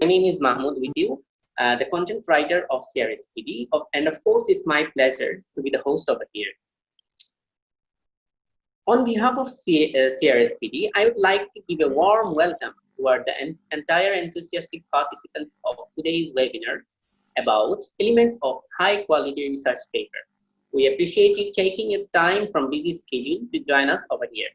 name is Mahmoud with you, the content writer of CRSBD, and of course, it's my pleasure to be the host over here. On behalf of CRSBD, I would like to give a warm welcome toward the entire enthusiastic participants of today's webinar about elements of high-quality research paper. We appreciate you taking your time from busy schedule to join us over here.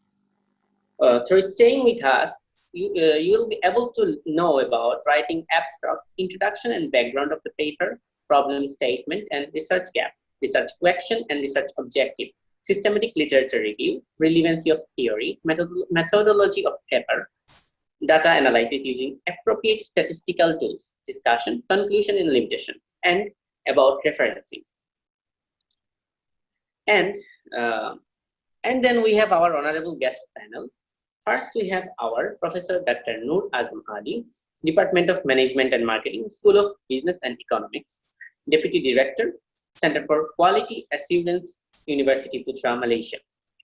Through staying with us, you'll be able to know about writing abstract, introduction and background of the paper, problem statement and research gap, research question and research objective, systematic literature review, relevancy of theory, methodology of paper, data analysis using appropriate statistical tools, discussion, conclusion and limitation, and about referencing. And then we have our honorable guest panel. First, we have our Professor Dr. Noor Azam Ali, Department of Management and Marketing, School of Business and Economics, Deputy Director, Center for Quality Assurance, University Putra, Malaysia.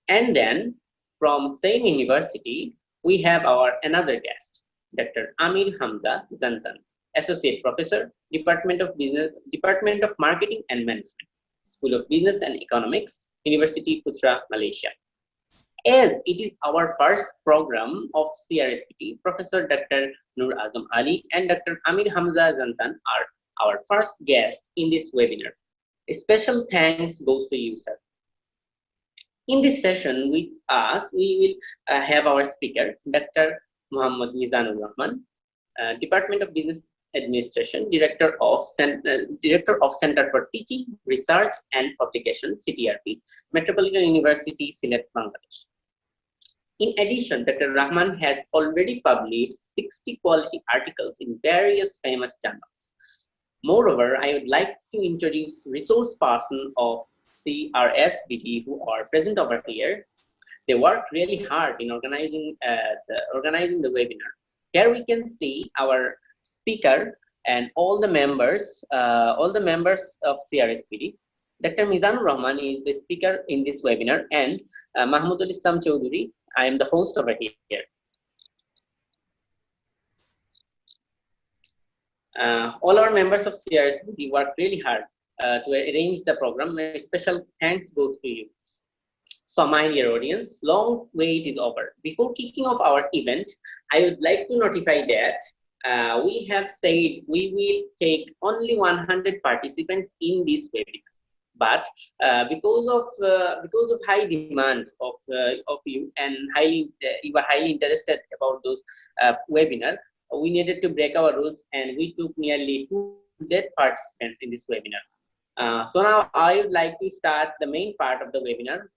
And then from same university, we have our another guest, Dr. Amir Hamza Zantan, Associate Professor, Department of Marketing and Management, School of Business and Economics, University Putra, Malaysia. As it is our first program of CRSBD, Professor Dr. Noor Azam Ali and Dr. Amir Hamza Zantan are our first guests in this webinar. A special thanks goes to you, sir. In this session with us, we will have our speaker, Dr. Muhammad Mizanur Rahman, Department of Business Administration, Director of Center for Teaching, Research and Publication, CTRP, Metropolitan University, Sylhet, Bangladesh. In addition, Dr. Rahman has already published 60 quality articles in various famous journals. Moreover, I would like to introduce resource person of CRSBD who are present over here. They worked really hard in organizing the webinar. Here we can see our speaker and all the members of CRSBD. Dr. Mizanur Rahman is the speaker in this webinar, and Mahmoudul Islam Chowdhury, I am the host over here. All our members of CRSBD worked really hard to arrange the program. A special thanks goes to you. So my dear audience, long wait is over. Before kicking off our event, I would like to notify that we have said we will take only 100 participants in this webinar. But because of high demand of you and you were highly interested about those webinar, we needed to break our rules and we took nearly 200 participants in this webinar. So now I would like to start the main part of the webinar.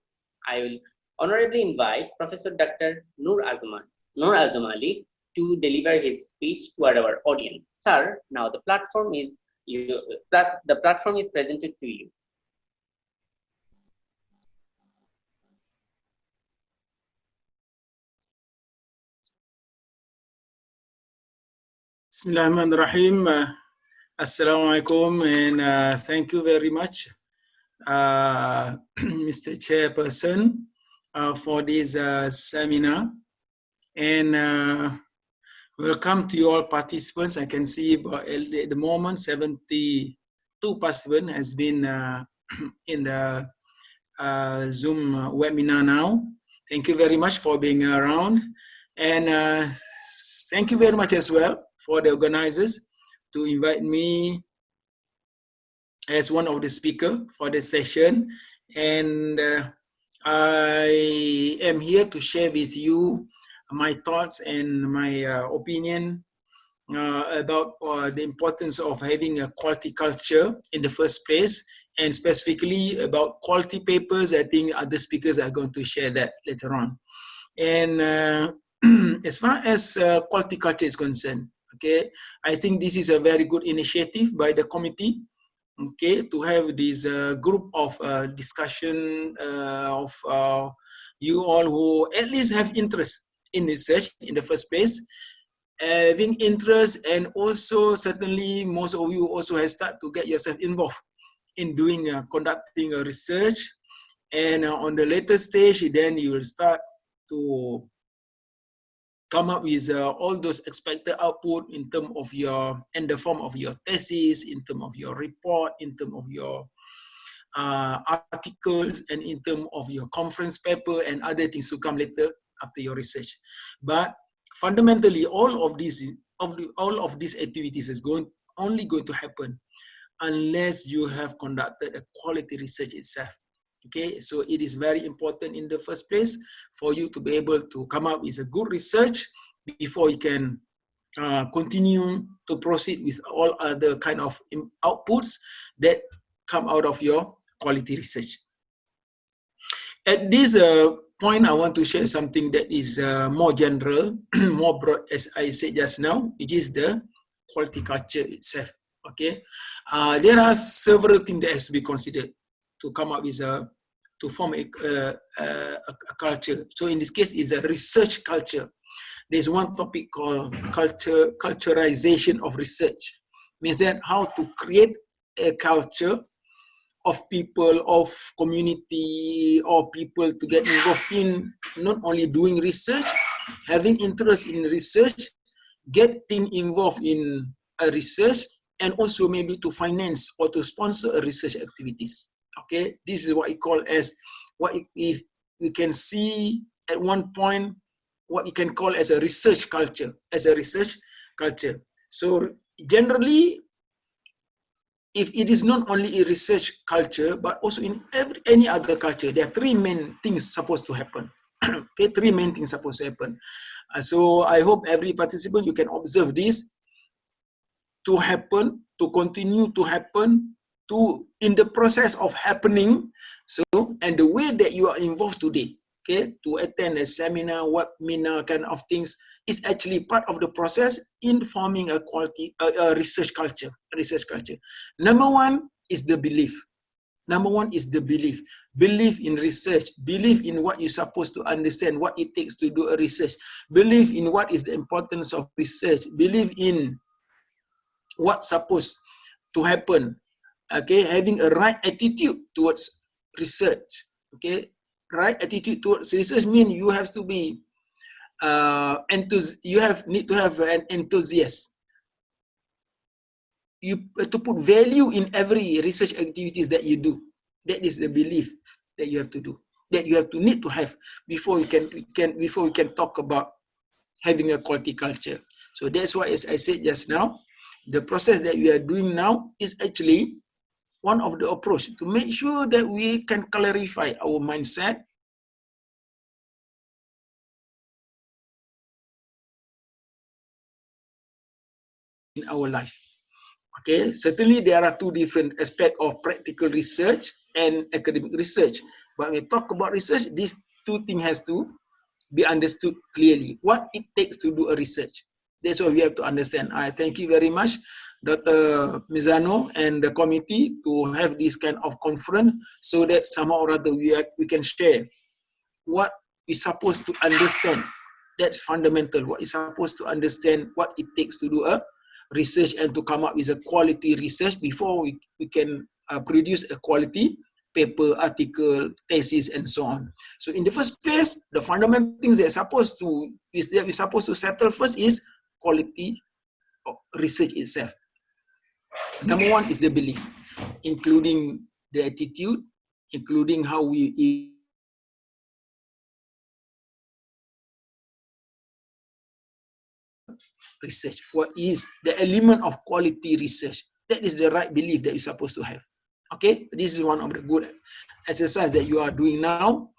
I will honorably invite Professor Dr. Noor Azam Ali to deliver his speech to our audience. Sir, now the platform is presented to you. Bismillahirrahmanirrahim. Assalamu alaikum, and thank you very much, Mr. Chairperson, for this seminar. And welcome to you all participants. I can see at the moment 72 participants has been in the Zoom webinar now. Thank you very much for being around, and thank you very much as well for the organizers to invite me as one of the speakers for the session. And I am here to share with you my thoughts and my opinion about the importance of having a quality culture in the first place, and specifically about quality papers. I think other speakers are going to share that later on. And as far as quality culture is concerned, okay, I think this is a very good initiative by the committee, okay, to have this group of discussion of you all who at least have interest in research in the first place, having interest, and also certainly most of you also have started to get yourself involved in doing conducting a research, and on the later stage then you will start to come up with all those expected output in terms of your, in the form of your thesis, in terms of your report, in terms of your articles, and in terms of your conference paper and other things to come later after your research. But fundamentally, all of these activities is only going to happen unless you have conducted a quality research itself. Okay, so it is very important in the first place for you to be able to come up with a good research before you can continue to proceed with all other kind of outputs that come out of your quality research. At this point, I want to share something that is more general, more broad, as I said just now, which is the quality culture itself. Okay, there are several things that has to be considered to come up with to form a culture. So in this case, is a research culture. There's one topic called culturalization of research. Means that how to create a culture of people, of community, or people to get involved in not only doing research, having interest in research, getting involved in a research, and also maybe to finance or to sponsor a research activities. Okay, this is what we call as if we can see at one point what you can call as a research culture, So generally, if it is not only a research culture, but also in any other culture, there are three main things supposed to happen. Okay, three main things supposed to happen. So I hope every participant, you can observe this to happen, to continue to happen, to in the process of happening. So, and the way that you are involved today, okay, to attend a seminar, webinar kind of things, is actually part of the process in forming a research culture. Number one is the belief. Believe in research. Believe in what you're supposed to understand, what it takes to do a research. Believe in what is the importance of research. Believe in what's supposed to happen. Okay, having a right attitude towards research. Okay, right attitude towards research means you have to be need to have an enthusiast. You have to put value in every research activities that you do. That is the belief that you have to do, that you have to need to have before we can talk about having a quality culture. So that's why, as I said just now, the process that we are doing now is actually one of the approach to make sure that we can clarify our mindset in our life. Okay, certainly there are two different aspects of practical research and academic research. But when we talk about research, these two things has to be understood clearly. What it takes to do a research. That's what we have to understand. I thank you very much, Dr. Mizano and the committee, to have this kind of conference so that somehow or other we can share what we're supposed to understand. That's fundamental. What is supposed to understand what it takes to do a research and to come up with a quality research before we can produce a quality paper, article, thesis, and so on. So in the first place, the fundamental things that we're supposed to settle first is quality of research itself. Number one is the belief, including the attitude, including how we research. What is the element of quality research? That is the right belief that you're supposed to have. Okay, this is one of the good exercise that you are doing now.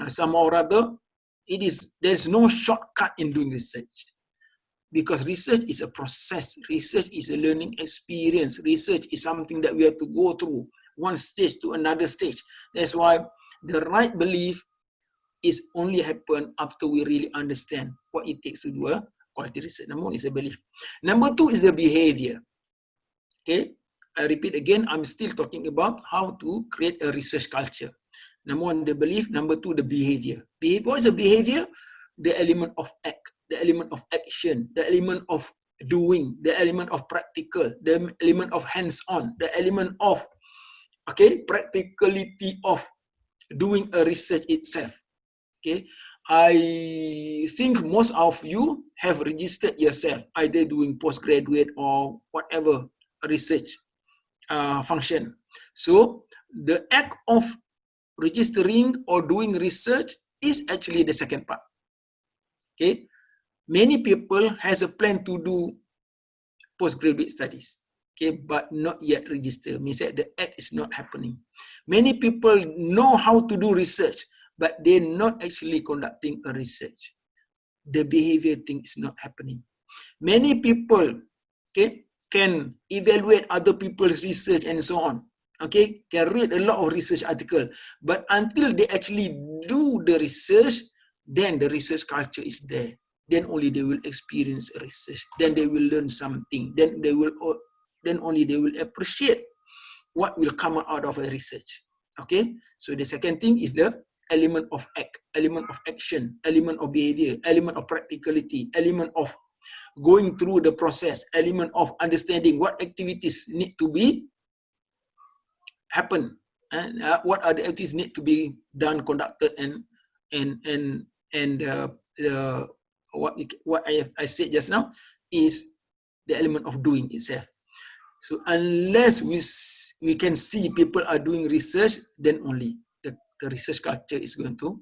Somehow or other, there's no shortcut in doing research, because research is a process. Research is a learning experience. Research is something that we have to go through one stage to another stage. That's why the right belief is only happen after we really understand what it takes to do a quality research. Number one is the belief. Number two is the behavior. Okay, I repeat again, I'm still talking about how to create a research culture. Number one, the belief. Number two, the behavior. What is the behavior? The element of act, the element of action, the element of doing, the element of practical, the element of hands-on, the element of practicality of doing a research itself. Okay, I think most of you have registered yourself, either doing postgraduate or whatever research function. So the act of registering or doing research is actually the second part. Okay, many people has a plan to do postgraduate studies, okay, but not yet register, means that the act is not happening. Many people know how to do research, but they're not actually conducting a research. The behavior thing is not happening. Many people, okay, can evaluate other people's research and so on, okay, can read a lot of research article, but until they actually do the research, then the research culture is there. Then only they will experience research. Then they will learn something. Then only they will appreciate what will come out of a research. Okay, so the second thing is the element of act, element of action, element of behavior, element of practicality, element of going through the process, element of understanding what activities need to be happen, and what are the activities need to be done, conducted, and what I said just now is the element of doing itself. So unless we can see people are doing research, then only the research culture is going to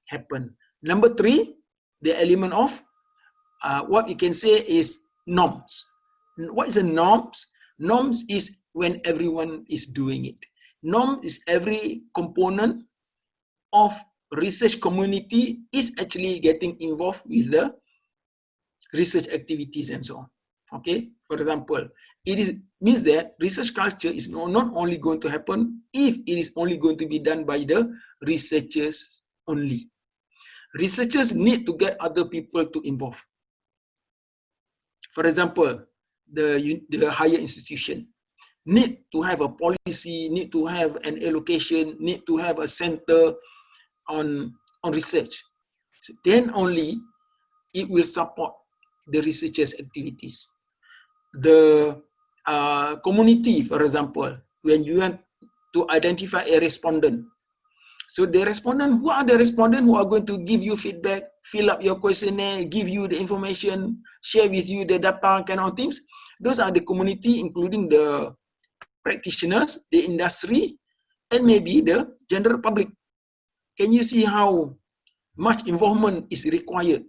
happen. Number three, the element of what you can say is norms. What is a norms? Norms is when everyone is doing it. Norm is every component of research community is actually getting involved with the research activities and so on. Okay, for example, means that research culture is not only going to happen if it is only going to be done by the researchers only. Researchers need to get other people to involve. For example, the higher institution need to have a policy, need to have an allocation, need to have a center on research. So then only it will support the researchers' activities. The community, for example, when you want to identify a respondent, so the respondent, who are the respondents who are going to give you feedback, fill up your questionnaire, give you the information, share with you the data, kind of things. Those are the community, including the practitioners, the industry, and maybe the general public. Can you see how much involvement is required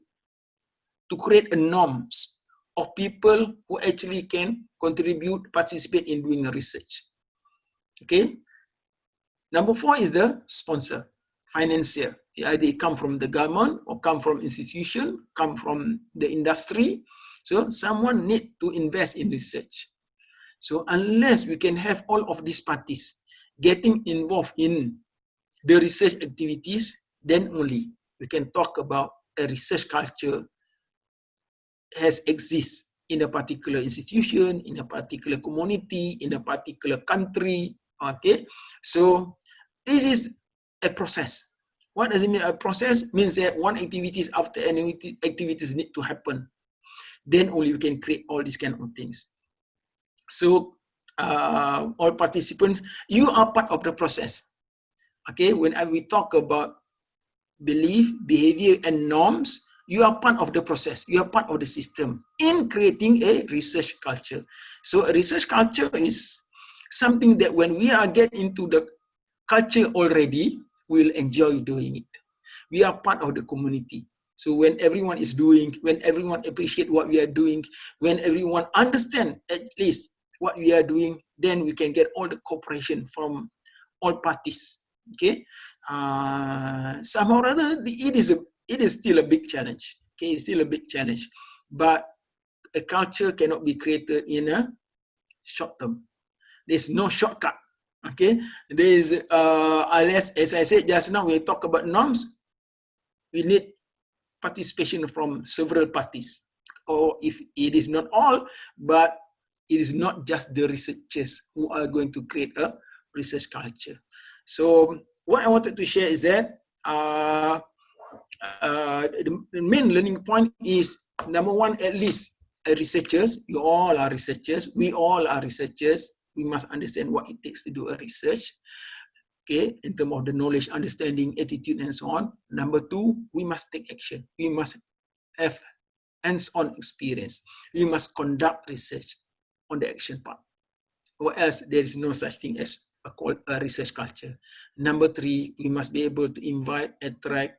to create a norms of people who actually can contribute, participate in doing a research? Okay. Number four is the sponsor, financier. Either it come from the government or come from institution, come from the industry. So someone need to invest in research. So unless we can have all of these parties getting involved in the research activities, then only we can talk about a research culture has exists in a particular institution, in a particular community, in a particular country. Okay, so this is a process. What does it mean? A process means that one activities after any activities need to happen. Then only we can create all these kind of things. So all participants, you are part of the process. Okay, when we talk about belief, behavior, and norms, you are part of the process. You are part of the system in creating a research culture. So a research culture is something that when we are getting into the culture already, we'll enjoy doing it. We are part of the community. So when everyone is doing, when everyone appreciate what we are doing, when everyone understand at least what we are doing, then we can get all the cooperation from all parties. Okay, somehow or other, it is still a big challenge. Okay, it's still a big challenge, but a culture cannot be created in a short term. There's no shortcut. Okay, there is as I said just now, we talk about norms. We need participation from several parties, or if it is not all, but it is not just the researchers who are going to create a research culture. So what I wanted to share is that the main learning point is, number one, at least researchers, you all are researchers, we all are researchers, we must understand what it takes to do a research. okay, in terms of the knowledge, understanding, attitude, and so on. Number two, we must take action. We must have hands-on experience. We must conduct research on the action part, or else there is no such thing as a research culture. Number three, we must be able to invite, attract,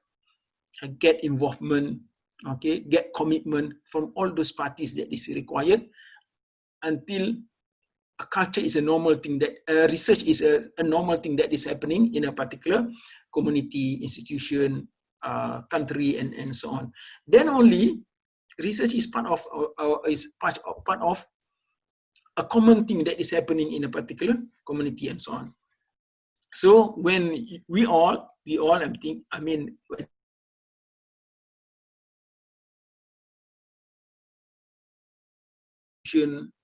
get involvement, okay, get commitment from all those parties that is required until a culture is a normal thing, that research is a normal thing that is happening in a particular community, institution, country, and so on. Then only research is part of a common thing that is happening in a particular community and so on. So when we all, I mean,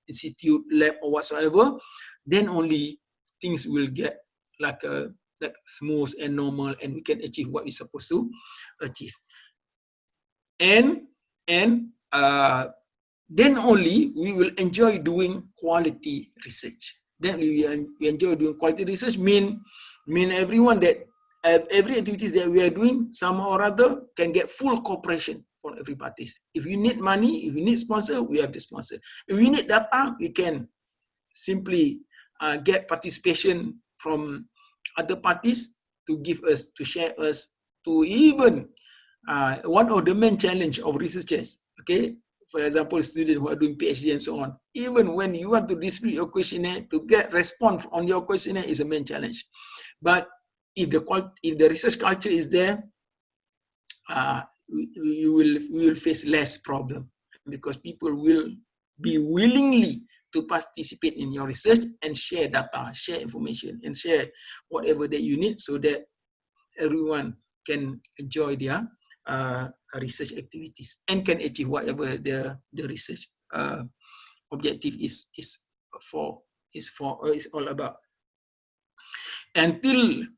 institute, lab, or whatsoever, then only things will get like smooth and normal, and we can achieve what we're supposed to achieve. And then only we will enjoy doing quality research. Then we enjoy doing quality research mean everyone that every activities that we are doing, somehow or other, can get full cooperation from every parties. If you need money, if you need sponsor, we have the sponsor. If we need data, we can simply get participation from other parties to give us, to share us, to even one of the main challenge of researchers, okay, for example, students who are doing PhD and so on, even when you want to distribute your questionnaire, to get response on your questionnaire is a main challenge. But if the research culture is there, we will face less problem, because people will be willingly to participate in your research and share data, share information, and share whatever that you need, so that everyone can enjoy their research activities and can achieve whatever the research objective is all about.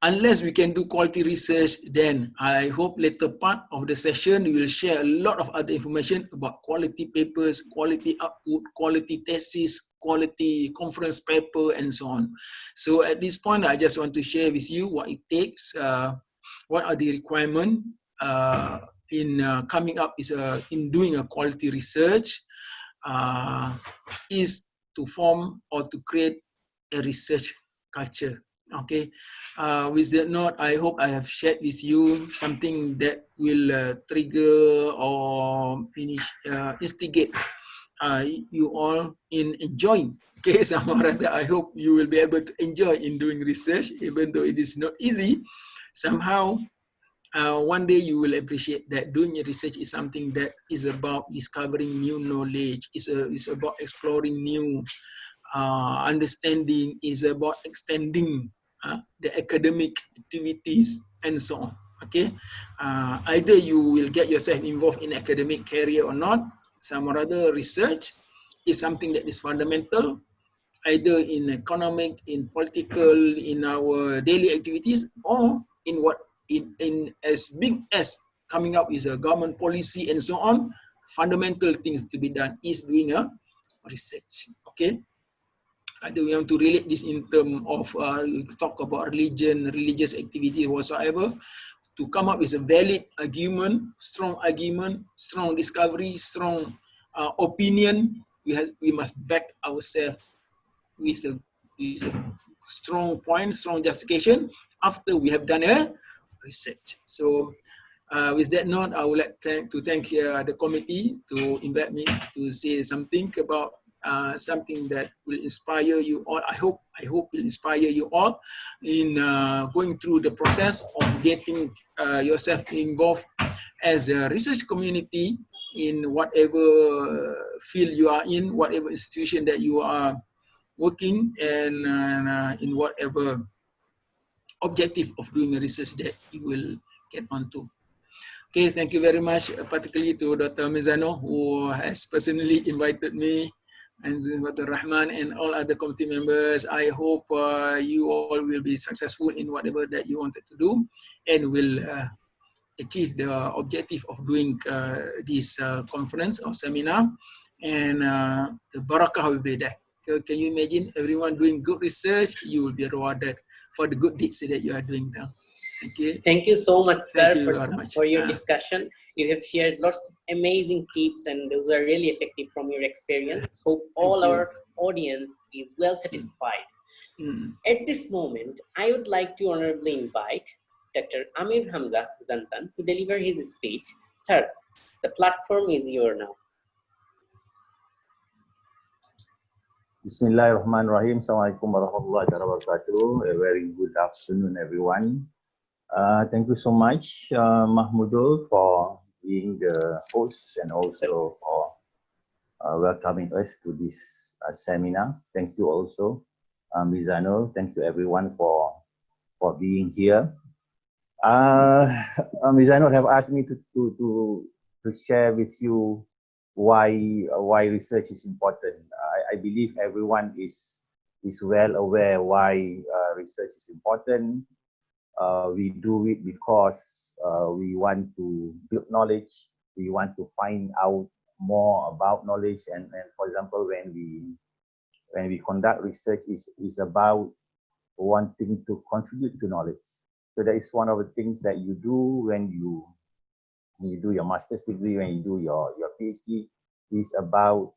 Unless we can do quality research, then I hope later part of the session we will share a lot of other information about quality papers, quality output, quality thesis, quality conference paper, and so on. So at this point, I just want to share with you what it takes, what are the requirements in coming up in doing a quality research, is to form or to create a research culture. Okay, with that note, I hope I have shared with you something that will trigger or instigate you all in enjoying. Okay, somehow or other, I hope you will be able to enjoy in doing research, even though it is not easy. Somehow, one day you will appreciate that doing research is something that is about discovering new knowledge. It's about exploring new understanding, is about extending the academic activities and so on. Okay, either you will get yourself involved in academic career or not. Some or other, research is something that is fundamental, either in economic, in political, in our daily activities, or in as big as coming up with a government policy and so on. Fundamental things to be done is doing a research. Okay. Either we want to relate this in terms of talk about religion, religious activity, whatsoever, to come up with a valid argument, strong discovery, strong opinion. We must back ourselves with a strong point, strong justification after we have done a research. So with that note, I would like to thank the committee to invite me to say something about something that will inspire you all. I hope will inspire you all in going through the process of getting yourself involved as a research community in whatever field you are in, whatever institution that you are working, and in whatever objective of doing a research that you will get onto. Okay, thank you very much, particularly to Dr. Mizano, who has personally invited me, and Dr. Rahman and all other committee members. I hope you all will be successful in whatever that you wanted to do, and will achieve the objective of doing this conference or seminar, and the barakah will be there. Can you imagine everyone doing good research? You will be rewarded for the good deeds that you are doing now. Thank you. Thank you so much, Thank sir, you very much. for your discussion. You have shared lots of amazing tips, and those are really effective from your experience. Hope all our audience is well satisfied. At this moment, I would like to honorably invite Dr. Amir Hamza Zantan to deliver his speech. Sir, the platform is yours now. Bismillahirrahmanirrahim. Assalamualaikum warahmatullahi wabarakatuh. A very good afternoon, everyone. Thank you so much, Mahmudul, for being the host and also for welcoming us to this seminar. Thank you also, Mizanul. Thank you, everyone, for being here. Mizanul have asked me to share with you why research is important. I believe everyone is well aware why research is important. We do it because we want to build knowledge. We want to find out more about knowledge. And for example, when we conduct research, is about wanting to contribute to knowledge. So that is one of the things that you do when you do your master's degree, when you do your PhD, is about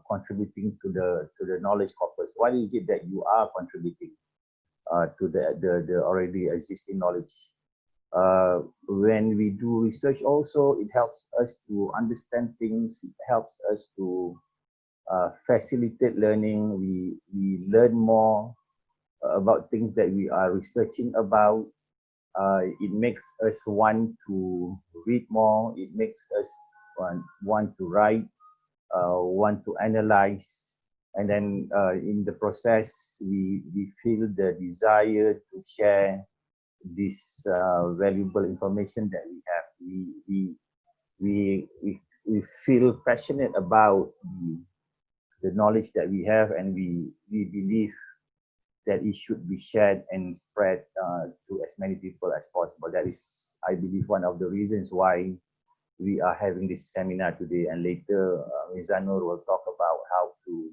contributing to the knowledge corpus. What is it that you are contributing to the already existing knowledge? When we do research also, it helps us to understand things. It helps us to facilitate learning. We learn more about things that we are researching about. It makes us want to read more. It makes us want to write, want to analyze, and then in the process, we feel the desire to share this valuable information that we have. We feel passionate about the knowledge that we have, and we believe that it should be shared and spread to as many people as possible. That is, I believe, one of the reasons why we are having this seminar today. And later, Mizanur will talk about how to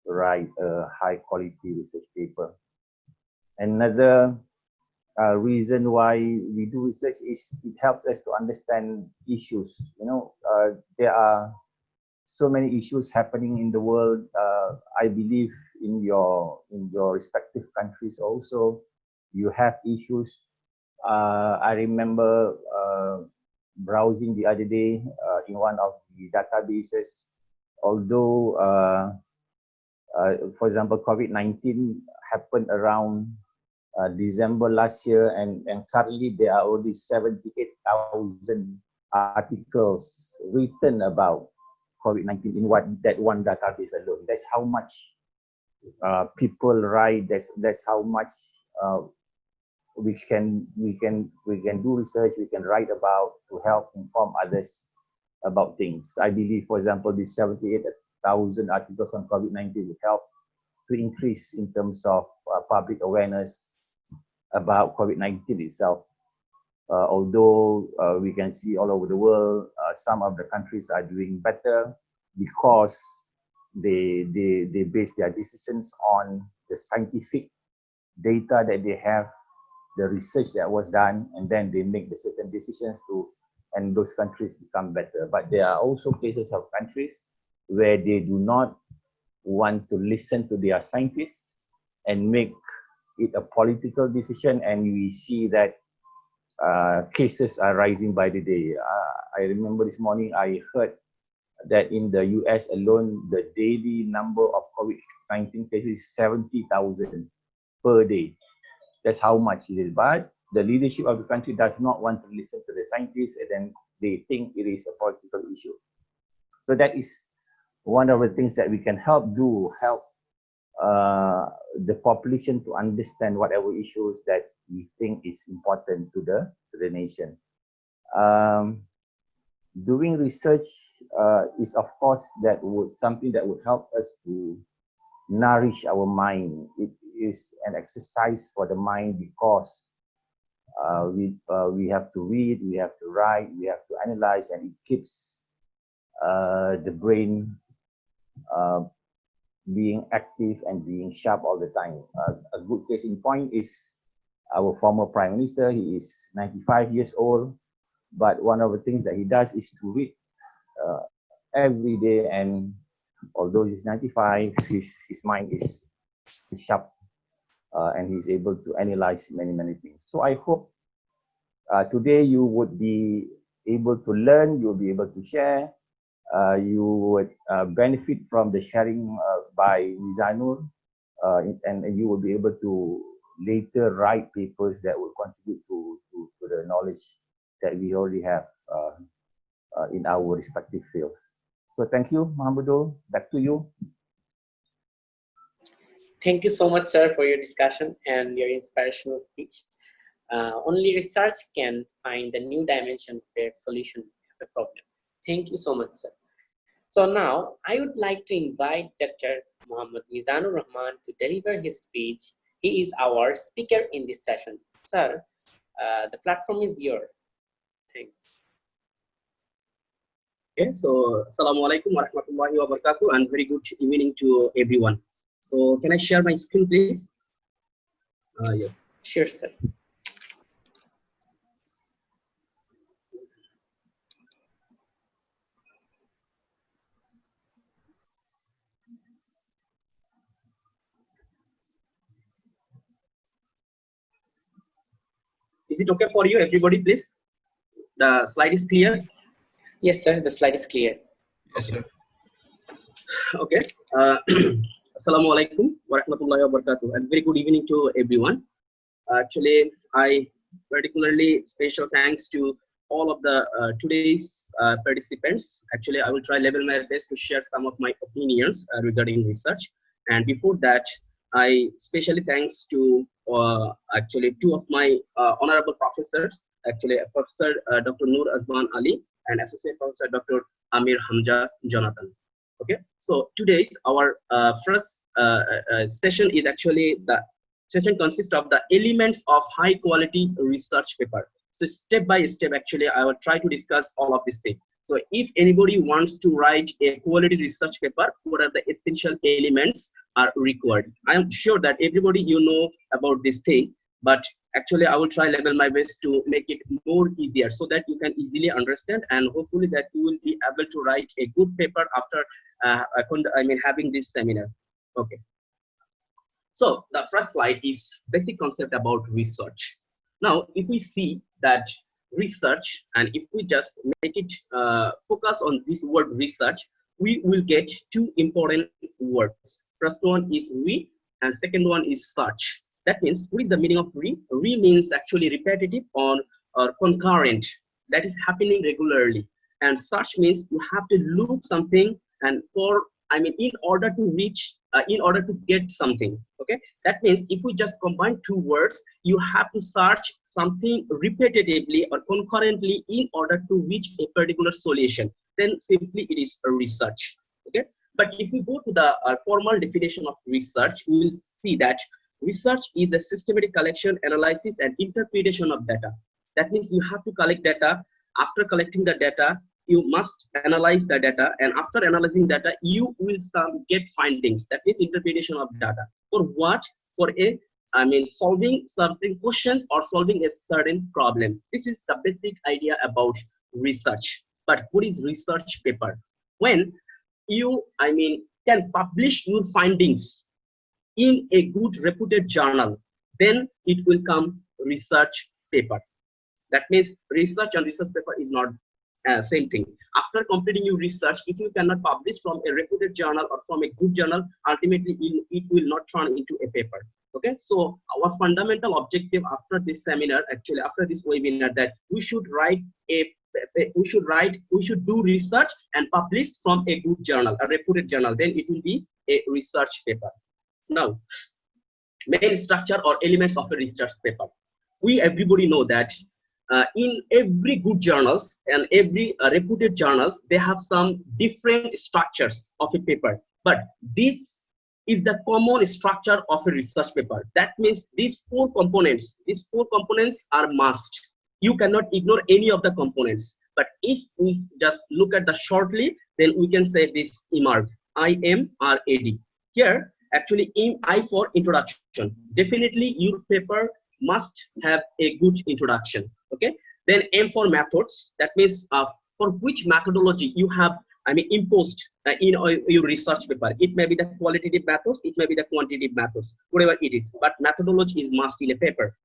write a high quality research paper. Another reason why we do research is it helps us to understand issues. There are so many issues happening in the world. I believe in your respective countries also, you have issues. I remember browsing the other day in one of the databases. Although, for example, COVID-19 happened around December last year, and currently there are already 78,000 articles written about COVID-19 in that one database alone. That's how much people write. That's how much we can do research. We can write about to help inform others about things. I believe, for example, these 78,000 articles on COVID-19 will help to increase in terms of public awareness about COVID-19 itself. Although we can see all over the world, some of the countries are doing better because they base their decisions on the scientific data that they have, the research that was done, and then they make the certain decisions and those countries become better. But there are also cases of countries where they do not want to listen to their scientists and make it a political decision, and we see that cases are rising by the day. I remember this morning I heard that in the US alone, the daily number of COVID-19 cases is 70,000 per day. That's how much it is. But the leadership of the country does not want to listen to the scientists, and then they think it is a political issue. So that is one of the things that we can help the population to understand whatever issues that we think is important to the nation. Doing research is, of course, something that would help us to nourish our mind. It is an exercise for the mind because we have to read, we have to write, we have to analyze, and it keeps the brain being active and being sharp all the time. A good case in point is our former Prime Minister. He is 95 years old, but one of the things that he does is to read every day, and although he's 95, his mind is sharp, and he's able to analyze many things. So I hope today you would be able to learn, you'll be able to share, you would benefit from the sharing by Mizanur, and you will be able to later write papers that will contribute to the knowledge that we already have in our respective fields. So thank you, Muhammadul. Back to you. Thank you so much, sir, for your discussion and your inspirational speech. Only research can find the new dimension for solution of a problem. Thank you so much, sir. So now I would like to invite Dr. Muhammad Mizanur Rahman to deliver his speech. He is our speaker in this session. Sir, the platform is yours. Thanks. Okay, so Assalamualaikum warahmatullahi wabarakatuh, and very good evening to everyone. So can I share my screen, please? Yes. Sure, sir. Is it okay for you, everybody, please? The slide is clear? Yes, sir, the slide is clear. Yes, sir. Okay. Assalamualaikum warahmatullahi wabarakatuh, and very good evening to everyone. Actually, I particularly special thanks to all of the today's participants. Actually, I will try level my best to share some of my opinions regarding research. And before that, I especially thanks to actually two of my honorable professors, actually Professor Dr. Noor Azman Ali and Associate Professor Dr. Amir Hamza Jonathan. Okay, so today's our first session is actually the session consists of the elements of high quality research paper. So step by step, actually, I will try to discuss all of these things. So if anybody wants to write a quality research paper, what are the essential elements are required? I am sure that everybody you know about this thing, but actually I will try level my best to make it more easier so that you can easily understand, and hopefully that you will be able to write a good paper after having this seminar. Okay. So the first slide is basic concept about research. Now, if we see that research, and if we just make it focus on this word research, we will get two important words. First one is re, and second one is search. That means, what is the meaning of re? Re means actually repetitive or concurrent, that is happening regularly. And search means you have to look something, and in order to reach, in order to get something. Okay, that means if we just combine two words, you have to search something repetitively or concurrently in order to reach a particular solution. Then simply it is a research. Okay, but if we go to the formal definition of research, we will see that research is a systematic collection, analysis, and interpretation of data. That means you have to collect data. After collecting the data, you must analyze the data, and after analyzing data, you will get findings. That means interpretation of data. For what? For solving certain questions or solving a certain problem. This is the basic idea about research. But what is research paper? When you, can publish your findings in a good reputed journal, then it will come research paper. That means research and research paper is not same thing. After completing your research, if you cannot publish from a reputed journal or from a good journal, ultimately it will not turn into a paper. Okay, so our fundamental objective after this seminar, actually after this webinar, that we should do research and publish from a good journal, a reputed journal. Then it will be a research paper. Now, main structure or elements of a research paper. Everybody know that in every good journals and every reputed journals, they have some different structures of a paper. But this is the common structure of a research paper. That means these four components are must. You cannot ignore any of the components. But if we just look at the shortly, then we can say this IMARD, IMRAD. Here, actually, aim I for introduction. Definitely, your paper must have a good introduction. Okay. Then aim for methods. That means for which methodology you have, imposed in your research paper. It may be the qualitative methods, it may be the quantitative methods, whatever it is. But methodology is must in a paper.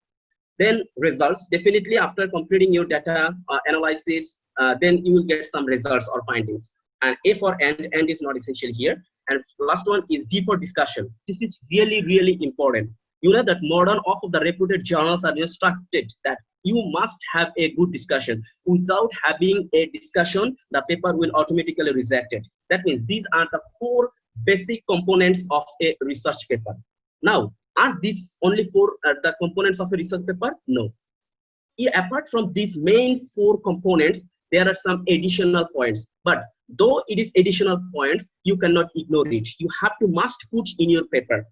Then results. Definitely, after completing your data analysis, then you will get some results or findings. And A for end is not essential here. And last one is D for discussion. This is really, really important. You know that modern of the reputed journals are instructed that you must have a good discussion. Without having a discussion, the paper will automatically reject it. That means these are the 4 basic components of a research paper. Now, are these only 4 the components of a research paper? No. Apart from these main 4 components, there are some additional points. But though it is additional points, you cannot ignore it. You have to must put in your paper.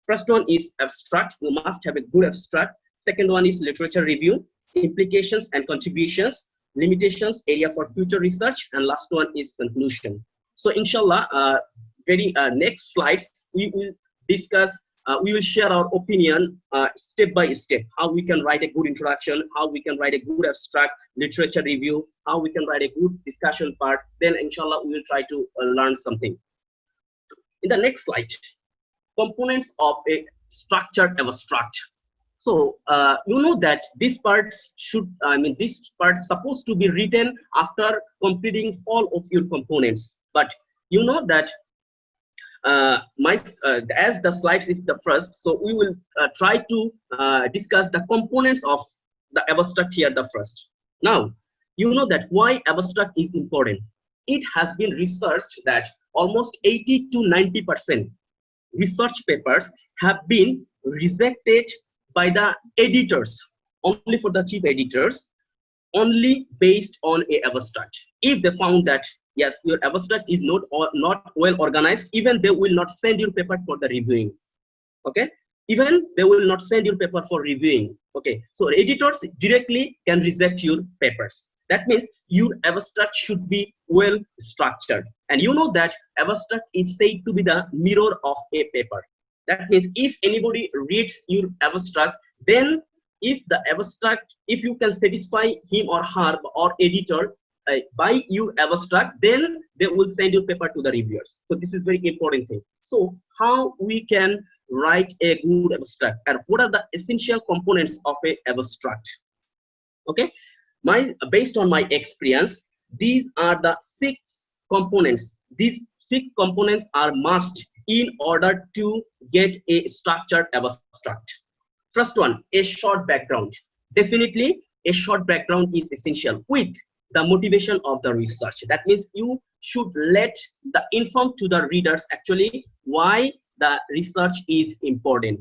First one is abstract. You must have a good abstract. Second one is literature review, implications and contributions, limitations, area for future research, and last one is conclusion. So inshallah, very next slides, we will discuss, we will share our opinion step by step, how we can write a good introduction, how we can write a good abstract, literature review, how we can write a good discussion part. Then inshallah, we will try to learn something. In the next slide, components of a structured abstract. So you know that this part should, this part is supposed to be written after completing all of your components. But you know that as the slides is the first, so we will try to discuss the components of the abstract here the first. Now, you know that why abstract is important. It has been researched that almost 80 to 90% research papers have been rejected by the editors, only for the chief editors, only based on a abstract. If they found that yes, your abstract is not well organized, even they will not send your paper for the reviewing. Okay, even they will not send your paper for reviewing. Okay, so editors directly can reject your papers. That means your abstract should be well structured. And you know that abstract is said to be the mirror of a paper. That means if anybody reads your abstract, then if the abstract, if you can satisfy him or her or editor by your abstract, then they will send your paper to the reviewers. So this is very important thing. So how we can write a good abstract and what are the essential components of a abstract? Okay, based on my experience, these are the 6 components. These 6 components are must in order to get a structured abstract. First one, a short background. Definitely a short background is essential with the motivation of the research. That means you should let the inform to the readers actually why the research is important.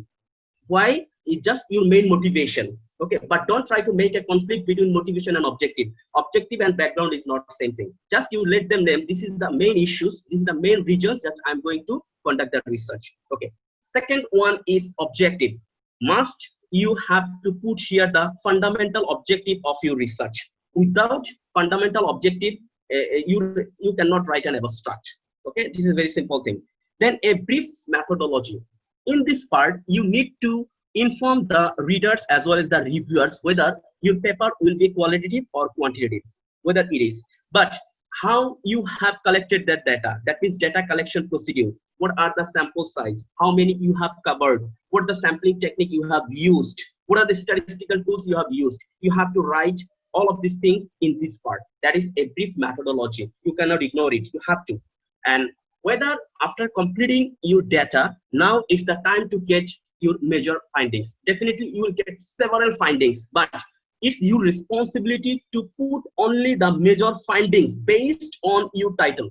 Why? It's just your main motivation. Okay, but don't try to make a conflict between motivation and objective. Objective and background is not the same thing. Just you let them name, this is the main issues, this is the main regions that I'm going to conduct the research. Okay. Second one is objective. Must you have to put here the fundamental objective of your research. Without fundamental objective, you cannot write an abstract. Okay, this is a very simple thing. Then a brief methodology. In this part, you need to inform the readers as well as the reviewers whether your paper will be qualitative or quantitative, whether it is. But how you have collected that data, that means data collection procedure. What are the sample size? How many you have covered? What the sampling technique you have used? What are the statistical tools you have used? You have to write all of these things in this part. That is a brief methodology. You cannot ignore it. You have to. And whether after completing your data, now is the time to get your major findings. Definitely you will get several findings, but it's your responsibility to put only the major findings based on your title,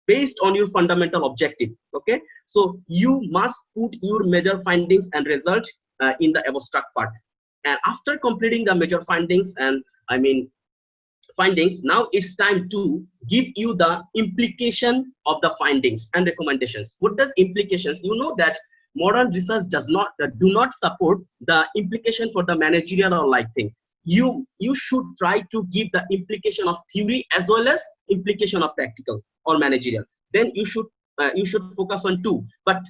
based on your fundamental objective. Okay, so you must put your major findings and results in the abstract part. And after completing the major findings and findings, now it's time to give you the implication of the findings and recommendations. What does implications? You know that modern research do not support the implication for the managerial or like things. You should try to give the implication of theory as well as implication of practical or managerial. Then you should focus on 2. But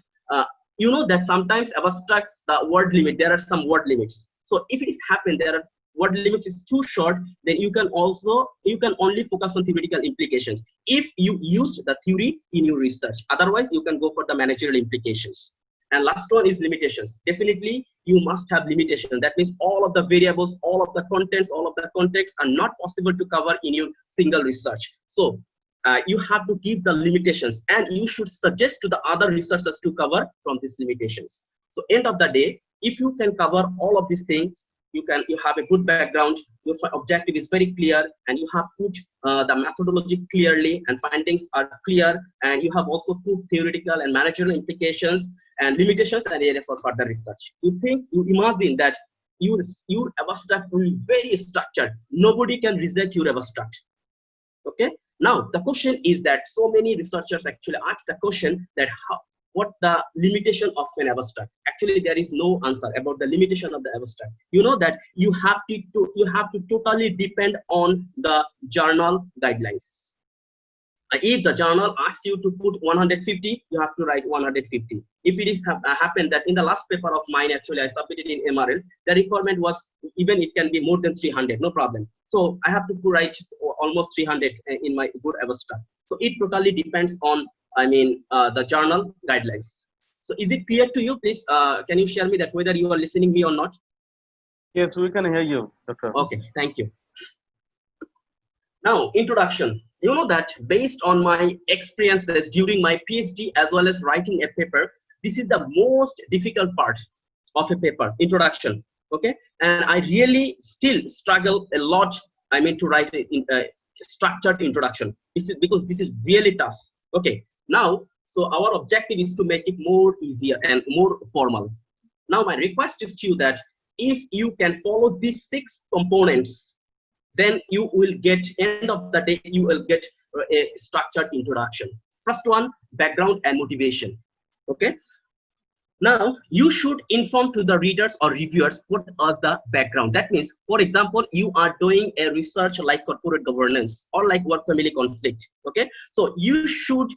you know that sometimes abstracts, the word limit, there are some word limits. So if it is happen, there are word limits is too short, then you can only focus on theoretical implications if you use the theory in your research. Otherwise, you can go for the managerial implications. And last one is limitations. Definitely, you must have limitation. That means all of the variables, all of the contents, all of the context are not possible to cover in your single research. So you have to give the limitations, and you should suggest to the other researchers to cover from these limitations. So end of the day, if you can cover all of these things, you have a good background, your objective is very clear, and you have put the methodology clearly, and findings are clear, and you have also put theoretical and managerial implications and limitations and area for further research. You imagine that your abstract will be very structured. Nobody can reject your abstract. Okay. Now the question is that so many researchers actually ask the question that what the limitation of an abstract. Actually, there is no answer about the limitation of the abstract. You know that you have to totally depend on the journal guidelines. If the journal asks you to put 150, you have to write 150. If it is happened that in the last paper of mine, actually I submitted in MRL, the requirement was even it can be more than 300, no problem. So I have to write almost 300 in my good abstract. So it totally depends on, the journal guidelines. So is it clear to you? Please, can you share me that whether you are listening me or not? Yes, we can hear you, Dr. Okay, thank you. Now, introduction. You know that based on my experiences during my PhD as well as writing a paper, this is the most difficult part of a paper, introduction. Okay, and I really still struggle a lot. To write a structured introduction. Because this is really tough. Okay, now, so our objective is to make it more easier and more formal. Now, my request is to you that if you can follow these 6 components, then you will get, end of the day, you will get a structured introduction. First one, background and motivation. Okay. Now, you should inform to the readers or reviewers what is the background. That means, for example, you are doing a research like corporate governance or like work-family conflict. Okay. So you should,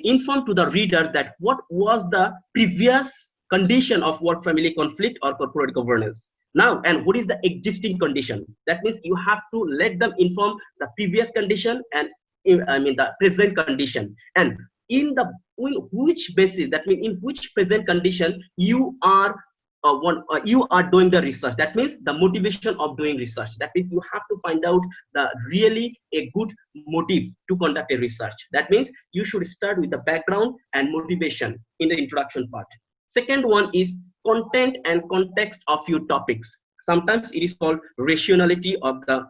inform to the readers that what was the previous condition of work-family conflict or corporate governance. Now, and what is the existing condition? That means you have to let them inform the previous condition and the present condition, and in which basis, that means in which present condition you are doing the research. That means the motivation of doing research. That means you have to find out the really a good motive to conduct a research. That means you should start with the background and motivation in the introduction part. Second one is content and context of your topics. Sometimes it is called rationality of the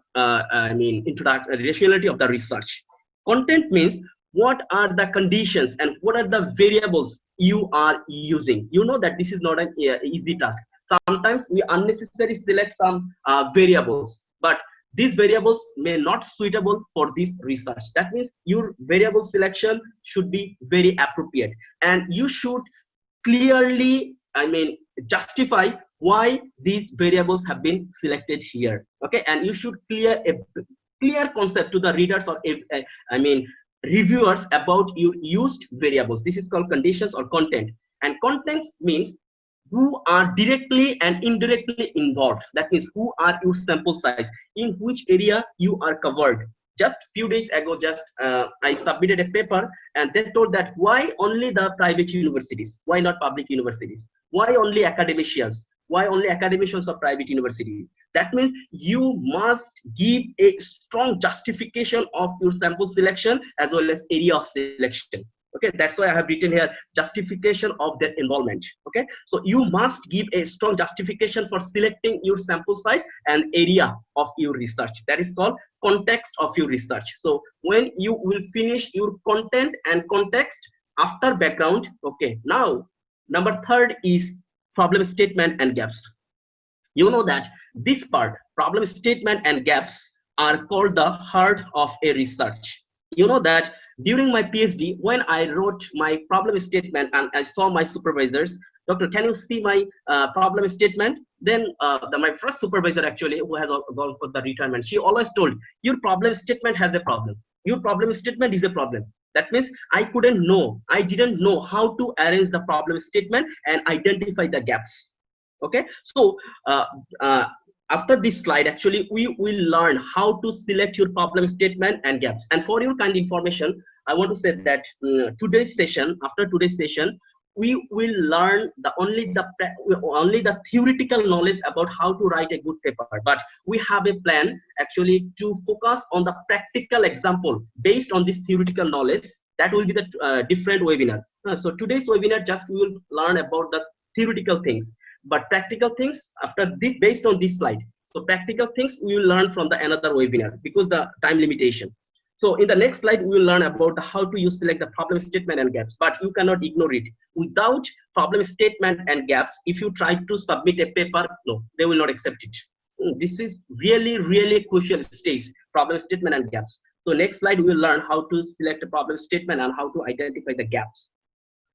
rationality of the research. Content means what are the conditions and what are the variables you are using. You know that this is not an easy task. Sometimes we unnecessarily select some variables, but these variables may not suitable for this research. That means your variable selection should be very appropriate, and you should clearly justify why these variables have been selected here. Okay, and you should clear concept to the readers or reviewers about your used variables. This is called conditions or content. And contents means who are directly and indirectly involved. That means who are your sample size, in which area you are covered. Just few days ago, I submitted a paper, and they told that why only the private universities, why not public universities, why only academicians, why only academicians of private university. That means you must give a strong justification of your sample selection as well as area of selection. Okay, that's why I have written here justification of their involvement. Okay, so you must give a strong justification for selecting your sample size and area of your research. That is called context of your research. So when you will finish your content and context after background. Okay, now number 3 is problem statement and gaps. You know that this part, problem statement and gaps, are called the heart of a research. You know that during my PhD, when I wrote my problem statement and I saw my supervisors, doctor, can you see my problem statement? Then my first supervisor actually, who has gone for the retirement, she always told, your problem statement has a problem. Your problem statement is a problem. That means I didn't know how to arrange the problem statement and identify the gaps. Okay, so uh, uh, after this slide, actually, we will learn how to select your problem statement and gaps. And for your kind information, I want to say that after today's session, we will learn only the theoretical knowledge about how to write a good paper. But we have a plan actually to focus on the practical example based on this theoretical knowledge. That will be the different webinar. So today's webinar, just we will learn about the theoretical things. But practical things after this, based on this slide. So practical things we will learn from the another webinar because the time limitation. So in the next slide, we will learn about how to select the problem statement and gaps, but you cannot ignore it. Without problem statement and gaps, if you try to submit a paper, no, they will not accept it. This is really, really crucial stage, problem statement and gaps. So next slide, we will learn how to select a problem statement and how to identify the gaps.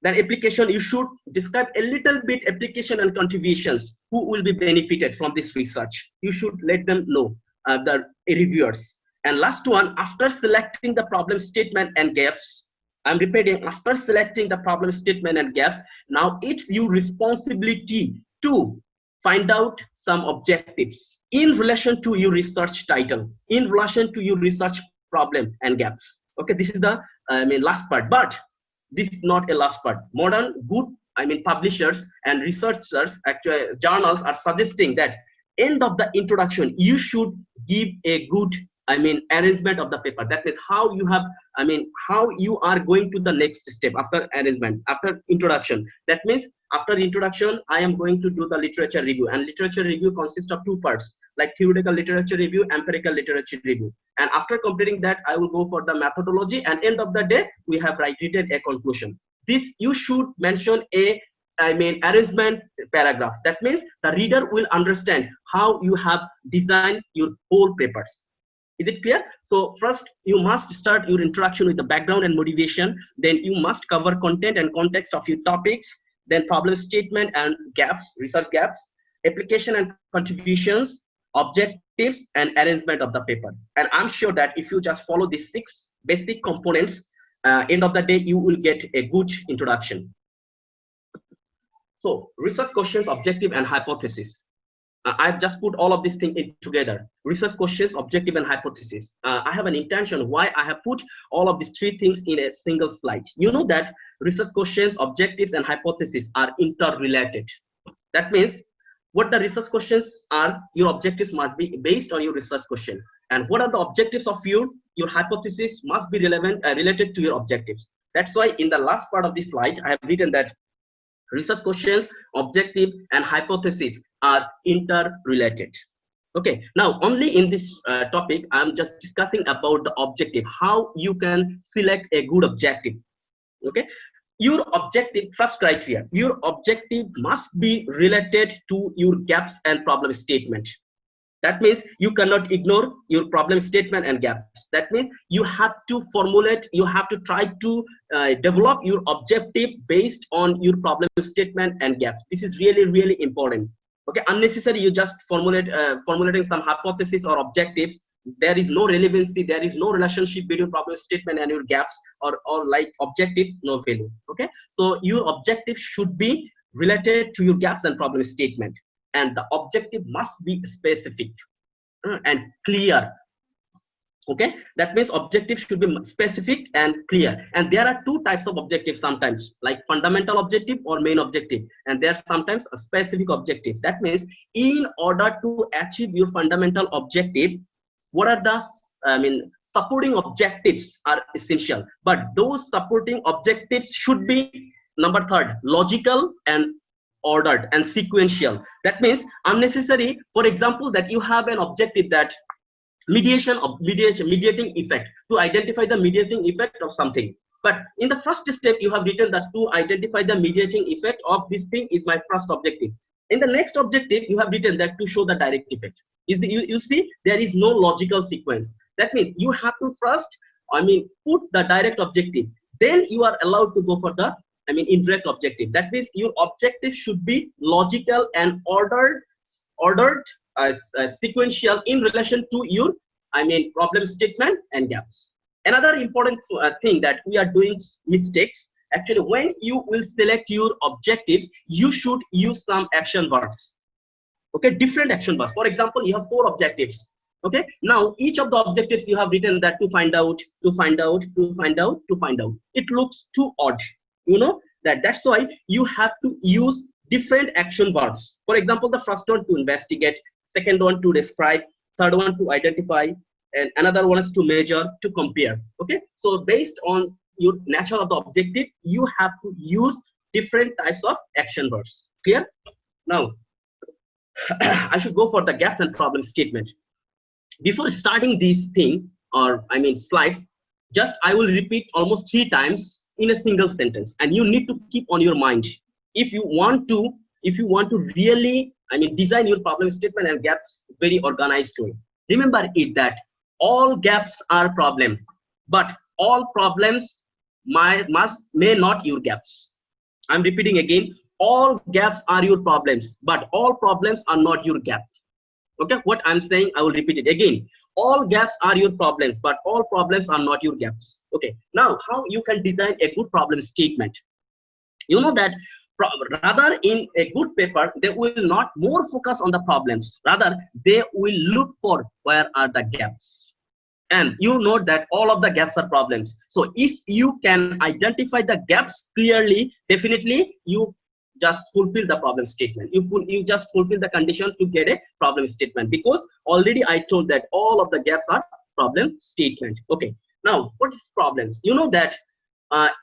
Then application, you should describe a little bit application and contributions, who will be benefited from this research. You should let them know, the reviewers. And last one, after selecting the problem statement and gaps, I'm repeating, after selecting the problem statement and gaps, now it's your responsibility to find out some objectives in relation to your research title, in relation to your research problem and gaps. Okay, this is the last part, but this is not a last part. Modern good publishers and researchers, actually journals, are suggesting that end of the introduction you should give a good arrangement of the paper. That means how you have how you are going to the next step after arrangement, after introduction. That means after introduction, I am going to do the literature review, and literature review consists of two parts, like theoretical literature review, empirical literature review. And after completing that, I will go for the methodology, and end of the day we have written a conclusion. This you should mention a arrangement paragraph. That means the reader will understand how you have designed your whole papers. Is it clear? So first you must start your introduction with the background and motivation. Then you must cover content and context of your topics. Then problem statement and gaps, research gaps, application and contributions, objectives, and arrangement of the paper. And I'm sure that if you just follow these 6 basic components, end of the day you will get a good introduction. So research questions, objective, and hypothesis. I've just put all of these things together. Research questions, objective, and hypothesis. I have an intention why I have put all of these 3 things in a single slide. You know that research questions, objectives, and hypothesis are interrelated. That means what the research questions are, your objectives must be based on your research question. And what are the objectives of your hypothesis must be related to your objectives. That's why in the last part of this slide, I have written that research questions, objective, and hypothesis are interrelated. Okay, now only in this topic, I'm just discussing about the objective, how you can select a good objective. Okay, your objective, first criteria, your objective must be related to your gaps and problem statement. That means you cannot ignore your problem statement and gaps. That means you have to formulate, you have to try to develop your objective based on your problem statement and gaps. This is really, really important. Okay, unnecessary you just formulating some hypothesis or objectives. There is no relevancy, there is no relationship between problem statement and your gaps, or like objective, no value. Okay, so your objective should be related to your gaps and problem statement. And the objective must be specific and clear. Okay, that means objective should be specific and clear. And there are 2 types of objectives sometimes, like fundamental objective or main objective. And there are sometimes a specific objective. That means in order to achieve your fundamental objective, what are the supporting objectives are essential. But those supporting objectives should be, number 3, logical and ordered and sequential. That means unnecessary, for example, that you have an objective that mediating effect, to identify the mediating effect of something. But in the first step, you have written that to identify the mediating effect of this thing is my first objective. In the next objective, you have written that to show the direct effect. You see, there is no logical sequence. That means you have to first, put the direct objective. Then you are allowed to go for the indirect objective. That means your objective should be logical and ordered sequential in relation to your problem statement and gaps. Another important thing that we are doing mistakes. Actually, when you will select your objectives, you should use some action verbs. Okay, different action verbs. For example, you have 4 objectives. Okay, now each of the objectives you have written that to find out, to find out, to find out, to find out. It looks too odd, you know, that's why you have to use different action verbs. For example, the first one to investigate, second one to describe, third one to identify, and another one is to measure, to compare. Okay, so based on your nature of the objective, you have to use different types of action verbs. Clear? Now I should go for the gaps and problem statement. Before starting this thing, or I mean slides, just I will repeat almost 3 times in a single sentence, and you need to keep on your mind. If you want to really, I mean, design your problem statement and gaps very organized way. Remember it that all gaps are problem, but all problems may not your gaps. I'm repeating again, all gaps are your problems, but all problems are not your gaps. Okay, what I'm saying, I will repeat it again. All gaps are your problems, but all problems are not your gaps. Okay, now how you can design a good problem statement? You know that rather in a good paper, they will not more focus on the problems, rather they will look for where are the gaps. And you know that all of the gaps are problems. So if you can identify the gaps clearly, definitely you just fulfill the problem statement. You just fulfill the condition to get a problem statement, because already I told that all of the gaps are problem statement. Okay, now what is problems? You know that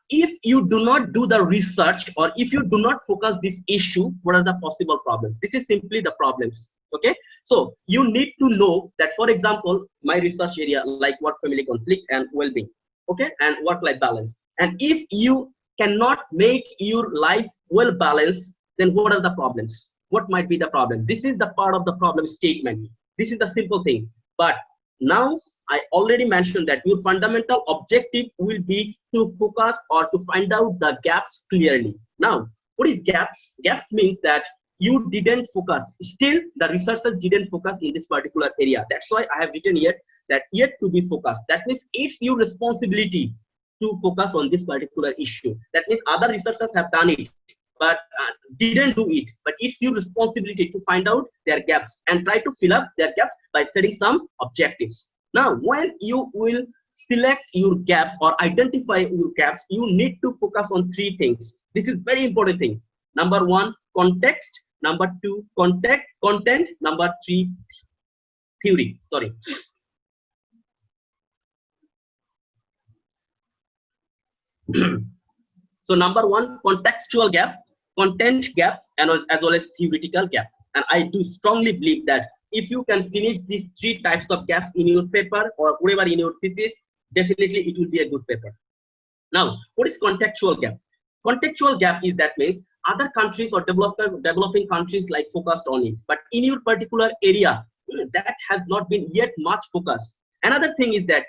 if you do not do the research, or if you do not focus this issue, what are the possible problems? This is simply the problems. Okay, so you need to know that, for example, my research area like work family conflict and well-being, okay, and work-life balance. And if you cannot make your life well balanced, then what are the problems? What might be the problem? This is the part of the problem statement. This is the simple thing. But now I already mentioned that your fundamental objective will be to focus or to find out the gaps clearly. Now, what is gaps? Gaps means that you didn't focus. Still, the researchers didn't focus in this particular area. That's why I have written here that yet to be focused. That means it's your responsibility to focus on this particular issue. That means other researchers have done it, but didn't do it. But it's your responsibility to find out their gaps and try to fill up their gaps by setting some objectives. Now, when you will select your gaps or identify your gaps, you need to focus on 3 things. This is very important thing. Number 1, context. Number 2, content. Number 3, theory. Sorry. So number 1, contextual gap, content gap, and as well as theoretical gap. And I do strongly believe that if you can finish these 3 types of gaps in your paper or whatever in your thesis, definitely it will be a good paper. Now, what is contextual gap? Contextual gap is that means other countries or developing countries like focused on it, but in your particular area, that has not been yet much focus. Another thing is that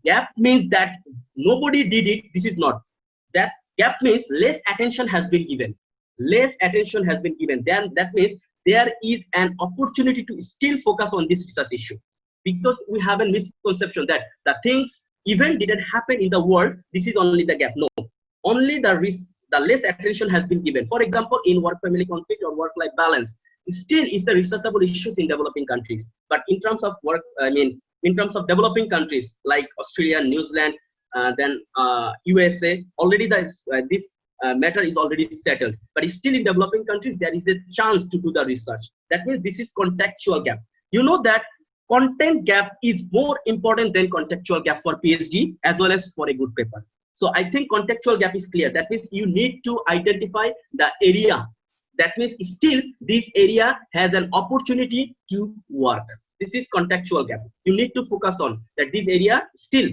gap means that nobody did it. This is not. That gap means less attention has been given. Less attention has been given. Then that means there is an opportunity to still focus on this research issue, because we have a misconception that the things even didn't happen in the world. This is only the gap. No, only the less attention has been given. For example, in work-family conflict or work-life balance, still is the researchable issues in developing countries. But in terms of in terms of developing countries like Australia, New Zealand, then USA, already this matter is already settled. But still in developing countries, there is a chance to do the research. That means this is contextual gap. You know that content gap is more important than contextual gap for PhD as well as for a good paper. So I think contextual gap is clear. That means you need to identify the area. That means still this area has an opportunity to work. This is contextual gap. You need to focus on that this area still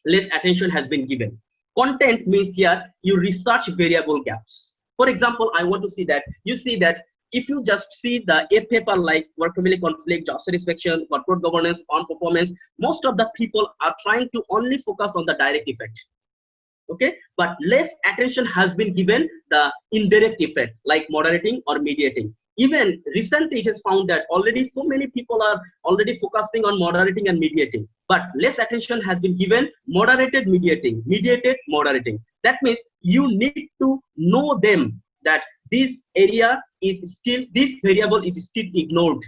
less attention has been given. Content means here you research variable gaps. For example, I want to see that you see that if you just see a paper like work-family conflict, job satisfaction, corporate governance, on performance, most of the people are trying to only focus on the direct effect. Okay, but less attention has been given the indirect effect like moderating or mediating. Even recently it has found that already so many people are already focusing on moderating and mediating, but less attention has been given moderated mediating, mediated moderating. That means you need to know them that this area is still, this variable is still ignored.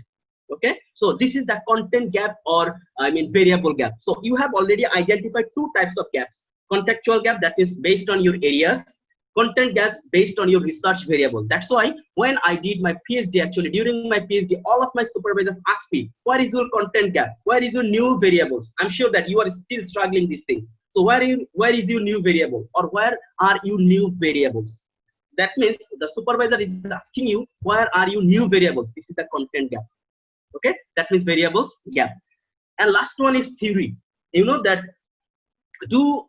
Okay, so this is the content gap, or I mean variable gap. So you have already identified two types of gaps: contextual gap, that is based on your areas; content gaps based on your research variable. That's why when I did my PhD, actually during my PhD, all of my supervisors asked me, where is your content gap? Where is your new variables? I'm sure that you are still struggling this thing. So where is your new variable, or where are you new variables? That means the supervisor is asking you, where are you new variables? This is the content gap. Okay, that means variables gap. And last one is theory. You know that to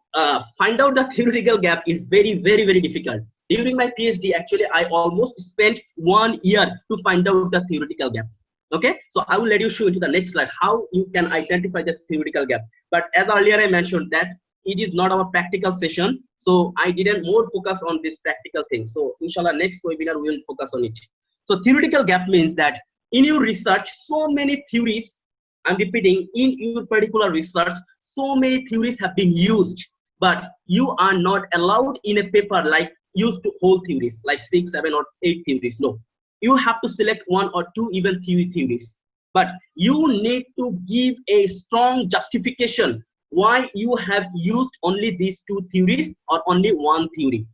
find out the theoretical gap is very difficult. During my PhD, actually I almost spent 1 year to find out the theoretical gap. Okay, so I will let you show into the next slide how you can identify the theoretical gap. But as earlier I mentioned that it is not our practical session, so I didn't more focus on this practical thing. So inshallah next webinar we will focus on it. So theoretical gap means that in your research, so many theories, I'm repeating, in your particular research, so many theories have been used, but you are not allowed in a paper like used to whole theories, like 6, 7, or 8 theories. No, you have to select 1 or 2 even theories. But you need to give a strong justification why you have used only these 2 theories or only 1 theory.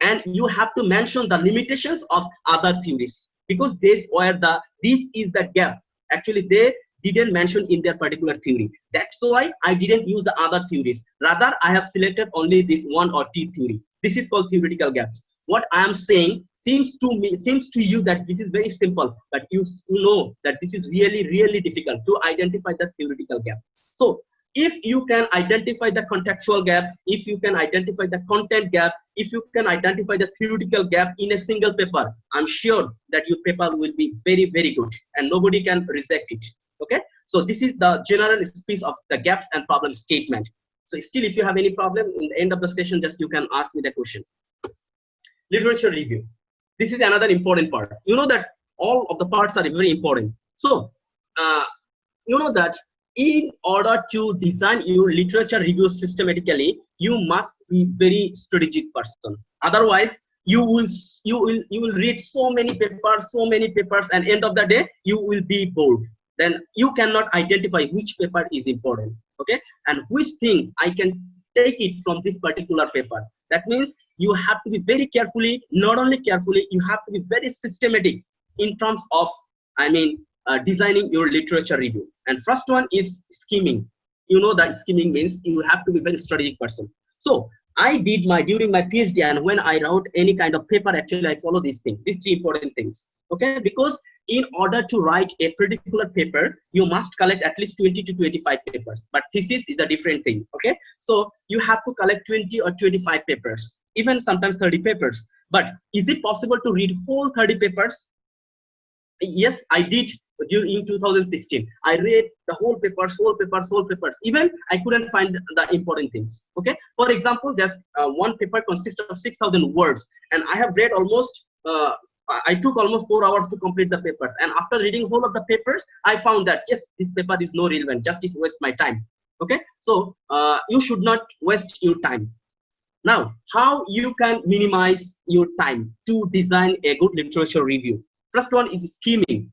And you have to mention the limitations of other theories, because this is the gap. Actually, they didn't mention in their particular theory. That's why I didn't use the other theories. Rather, I have selected only this 1 or 2 theory. This is called theoretical gaps. What I am saying seems to you that this is very simple, but you know that this is really difficult to identify the theoretical gap. So if you can identify the contextual gap, if you can identify the content gap, if you can identify the theoretical gap in a single paper, I'm sure that your paper will be very good and nobody can reject it. Okay, so this is the general speech of the gaps and problem statement. So still, if you have any problem in the end of the session, just you can ask me the question. Literature review. This is another important part. You know that all of the parts are very important. So you know that in order to design your literature review systematically, you must be very strategic person. Otherwise, you will read so many papers, and end of the day you will be bored. Then you cannot identify which paper is important, okay, and which things I can take it from this particular paper. That means you have to be very carefully, not only carefully, you have to be very systematic in terms of, I mean, designing your literature review. And first one is skimming. You know that skimming means you have to be very strategic person. So I did during my PhD, and when I wrote any kind of paper, actually I follow these 3 important things. Okay, because in order to write a particular paper, you must collect at least 20 to 25 papers. But thesis is a different thing. Okay, so you have to collect 20 or 25 papers, even sometimes 30 papers. But is it possible to read whole 30 papers? Yes, I did during 2016. I read the whole papers. Even I couldn't find the important things. Okay, for example, just one paper consists of 6,000 words, and I have read almost I took almost 4 hours to complete the papers. And after reading whole of the papers, I found that yes, this paper is no relevant, just is waste my time. Okay, so you should not waste your time. Now, how you can minimize your time to design a good literature review? First one is skimming.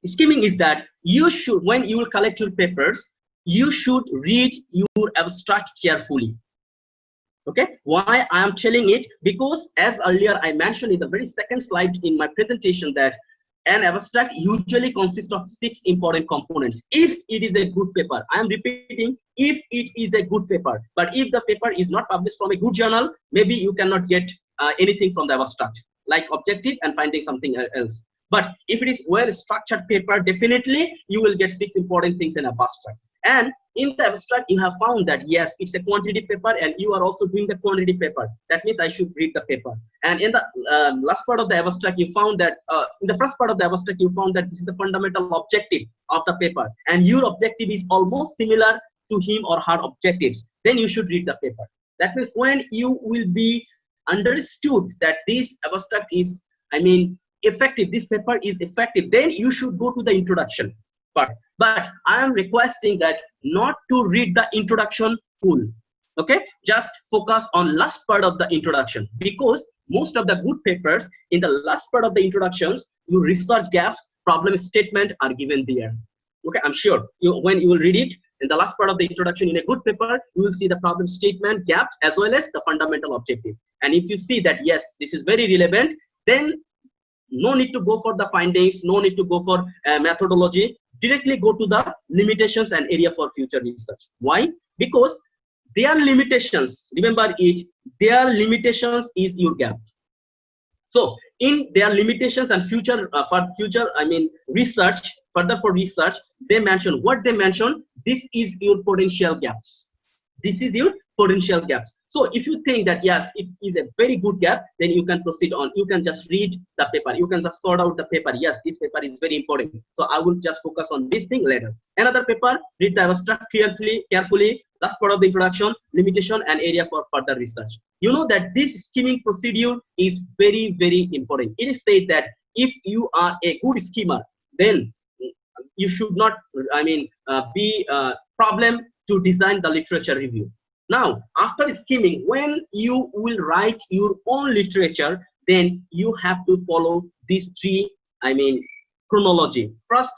Skimming is that you should, when you will collect your papers, you should read your abstract carefully. Okay, why I am telling it? Because as earlier I mentioned in the very second slide in my presentation that an abstract usually consists of 6 important components. If it is a good paper, I am repeating, if it is a good paper. But if the paper is not published from a good journal, maybe you cannot get anything from the abstract, like objective and finding something else. But if it is well structured paper, definitely you will get 6 important things in a abstract. And in the abstract, you have found that yes, it's a quantity paper, and you are also doing the quantity paper. That means I should read the paper. And in the last part of the abstract, you found that in the first part of the abstract, you found that this is the fundamental objective of the paper, and your objective is almost similar to him or her objectives. Then you should read the paper. That means when you will be understood that this abstract is, I mean, effective, this paper is effective, then you should go to the introduction part. But I am requesting that not to read the introduction full. Okay, just focus on last part of the introduction, because most of the good papers in the last part of the introductions, your research gaps, problem statement are given there. Okay, I'm sure when you will read it in the last part of the introduction in a good paper, you will see the problem statement, gaps, as well as the fundamental objective. And if you see that yes, this is very relevant, then no need to go for the findings, no need to go for methodology, directly go to the limitations and area for future research. Why? Because their limitations, remember it, their limitations is your gap. So in their limitations and future research, further for research, they mention what they mention. This is your potential gaps. This is your potential gaps. So if you think that yes, it is a very good gap, then you can proceed on. You can just read the paper. You can just sort out the paper. Yes, this paper is very important. So I will just focus on this thing later. Another paper, read the abstract carefully. Last part of the introduction, limitation and area for further research. You know that this skimming procedure is very, very important. It is said that if you are a good skimmer, then you should not, be a problem to design the literature review. Now, after skimming, when you will write your own literature, then you have to follow these three, chronology. First,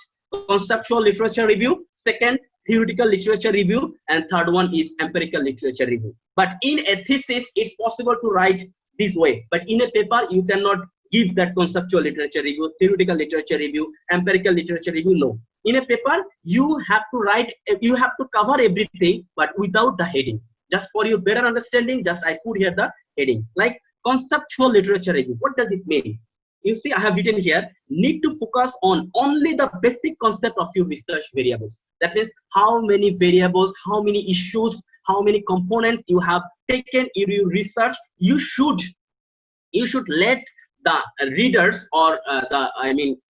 conceptual literature review. Second, theoretical literature review, and third one is empirical literature review. But in a thesis, it's possible to write this way. But in a paper, you cannot give that conceptual literature review, theoretical literature review, empirical literature review. No. In a paper, you have to write, you have to cover everything, but without the heading. Just for your better understanding, just I put here the heading. Like conceptual literature review. What does it mean? You see, I have written here, need to focus on only the basic concept of your research variables. That means how many variables, how many issues, how many components you have taken in your research. You should let the readers or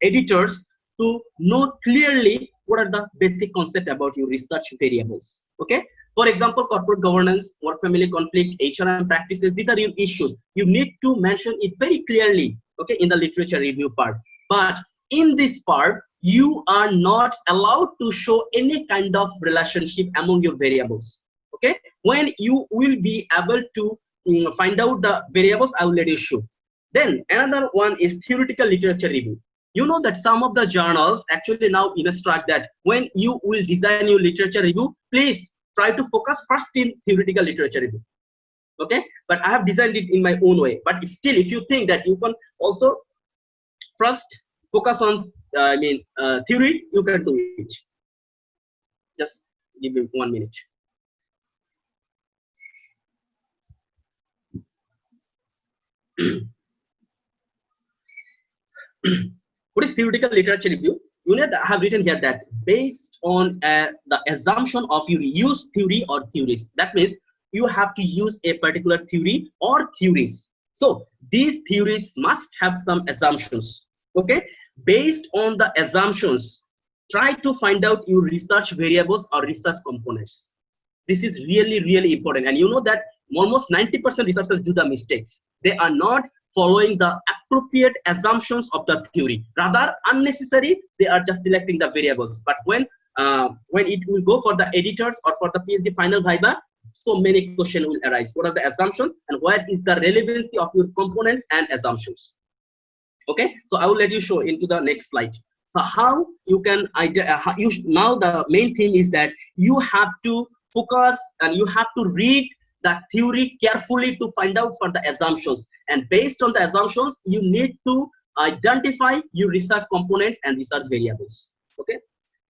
editors to know clearly what are the basic concept about your research variables. Okay. For example, corporate governance, work-family conflict, HRM practices, these are your issues. You need to mention it very clearly, okay, in the literature review part. But in this part, you are not allowed to show any kind of relationship among your variables, okay? When you will be able to find out the variables, I will let you show. Then another one is theoretical literature review. You know that some of the journals actually now instruct that when you will design your literature review, please try to focus first in theoretical literature review. Okay, but I have designed it in my own way. But still, if you think that you can also first focus on theory, you can do it. Just give me 1 minute. What is theoretical literature review? You know that I have written here that based on the assumption of you use theory or theories. That means you have to use a particular theory or theories. So these theories must have some assumptions. Okay, based on the assumptions, try to find out your research variables or research components. This is really, really important. And you know that almost 90% researchers do the mistakes. They are not following the appropriate assumptions of the theory. Rather, unnecessary, they are just selecting the variables. But when it will go for the editors or for the PhD final viva, so many questions will arise. What are the assumptions and what is the relevancy of your components and assumptions? Okay, so I will let you show into the next slide. So how you can now the main thing is that you have to focus and you have to read the theory carefully to find out for the assumptions, and based on the assumptions you need to identify your research components and research variables. Okay,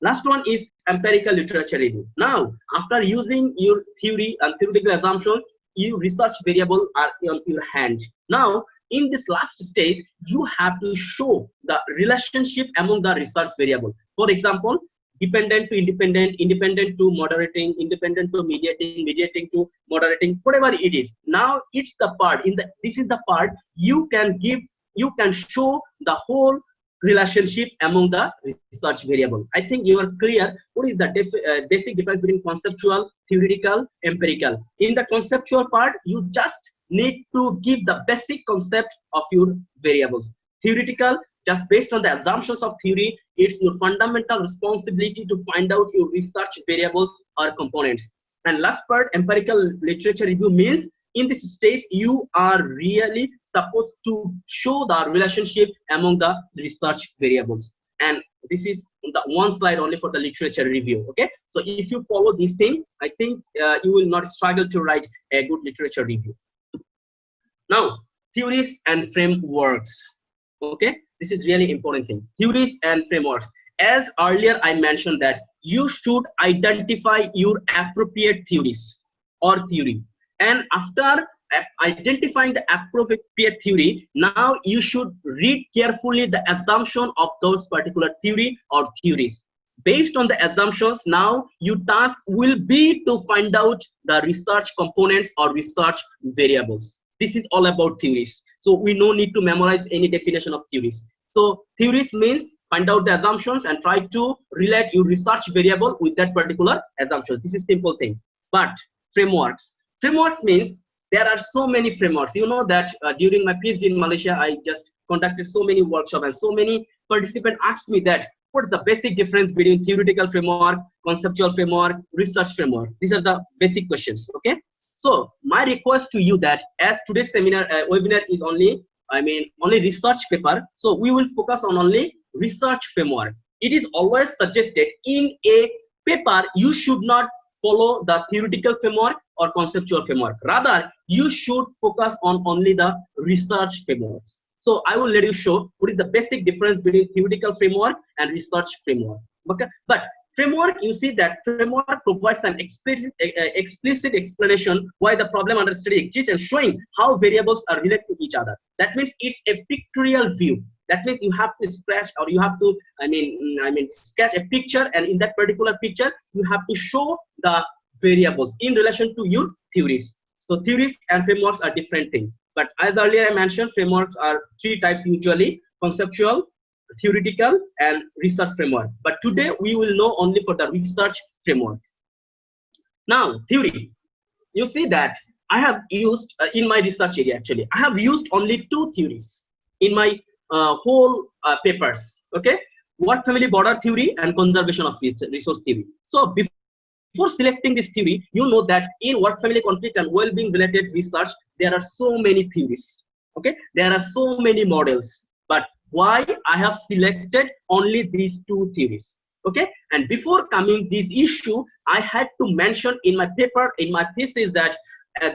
last one is empirical literature review. Now after using your theory and theoretical assumption, your research variable are on your hand. Now in this last stage, you have to show the relationship among the research variable. For example, dependent to independent, independent to moderating, independent to mediating, mediating to moderating, whatever it is. Now it's the part this is the part you can show the whole relationship among the research variable. I think you are clear what is the basic difference between conceptual, theoretical, empirical. In the conceptual part, you just need to give the basic concept of your variables. Theoretical, just based on the assumptions of theory, it's your fundamental responsibility to find out your research variables or components. And last part, empirical literature review means in this stage, you are really supposed to show the relationship among the research variables. And this is the one slide only for the literature review. Okay, so if you follow this thing, I think you will not struggle to write a good literature review. Now, theories and frameworks. Okay, this is really important thing. Theories and frameworks. As earlier I mentioned that you should identify your appropriate theories or theory, and after identifying the appropriate theory, now you should read carefully the assumption of those particular theory or theories. Based on the assumptions, now your task will be to find out the research components or research variables. This is all about theories, so we no need to memorize any definition of theories. So theories means find out the assumptions and try to relate your research variable with that particular assumption. This is simple thing. But frameworks means there are so many frameworks. You know that during my PhD in Malaysia, I just conducted so many workshops, and so many participants asked me that what's the basic difference between theoretical framework, conceptual framework, research framework. These are the basic questions. Okay, so my request to you that as today's seminar webinar is only research paper, so we will focus on only research framework. It is always suggested in a paper you should not follow the theoretical framework or conceptual framework. Rather, you should focus on only the research frameworks. So I will let you show what is the basic difference between theoretical framework and research framework. Okay, but framework, you see that framework provides an explicit explanation why the problem under study exists and showing how variables are related to each other. That means it's a pictorial view. That means you have to sketch, or you have to sketch a picture, and in that particular picture you have to show the variables in relation to your theories. So theories and frameworks are different things. But as earlier I mentioned, frameworks are three types usually: conceptual, theoretical, and research framework. But today we will know only for the research framework. Now, theory. You see that I have used in my research area, actually I have used only two theories in my whole papers. Okay, work family border theory and conservation of resource theory. So before selecting this theory, you know that in work family conflict and well-being related research, there are so many theories. Okay, there are so many models. But why I have selected only these two theories? Okay, and before coming this issue, I had to mention in my paper, in my thesis, that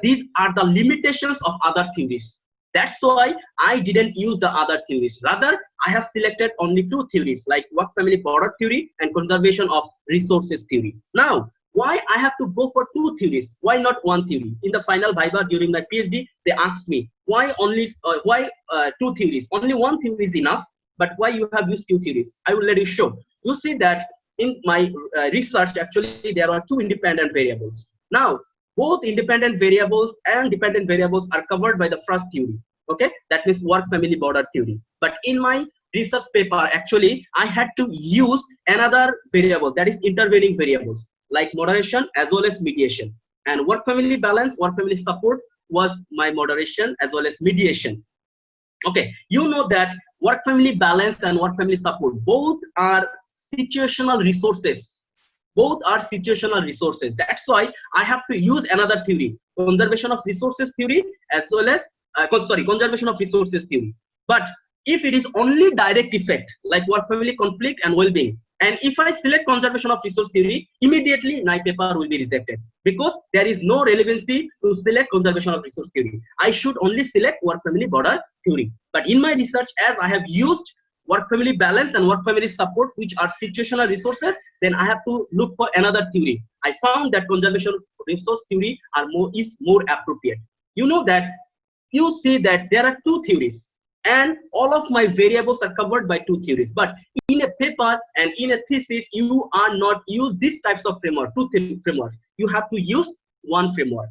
these are the limitations of other theories. That's why I didn't use the other theories. Rather, I have selected only two theories, like work family border theory and conservation of resources theory. Now, why I have to go for two theories? Why not one theory? In the final viva during my PhD, they asked me why only two theories? Only one theory is enough, but why you have used two theories? I will let you show. You see that in my research, actually there are two independent variables. Now, both independent variables and dependent variables are covered by the first theory. Okay, that means work family border theory. But in my research paper, actually I had to use another variable, that is intervening variables like moderation as well as mediation. And work family balance, work family support was my moderation as well as mediation. Okay, you know that work family balance and work family support both are situational resources. Both are situational resources. That's why I have to use another theory, conservation of resources theory, as well as conservation of resources theory. But if it is only direct effect, like work family conflict and well-being, and if I select conservation of resource theory, immediately my paper will be rejected, because there is no relevancy to select conservation of resource theory. I should only select work family border theory. But in my research, as I have used work family balance and work family support, which are situational resources, then I have to look for another theory. I found that conservation resource theory is more appropriate. You know that you see that there are two theories, and all of my variables are covered by two theories. But in a paper and in a thesis, you are not use these types of framework, two frameworks. You have to use one framework.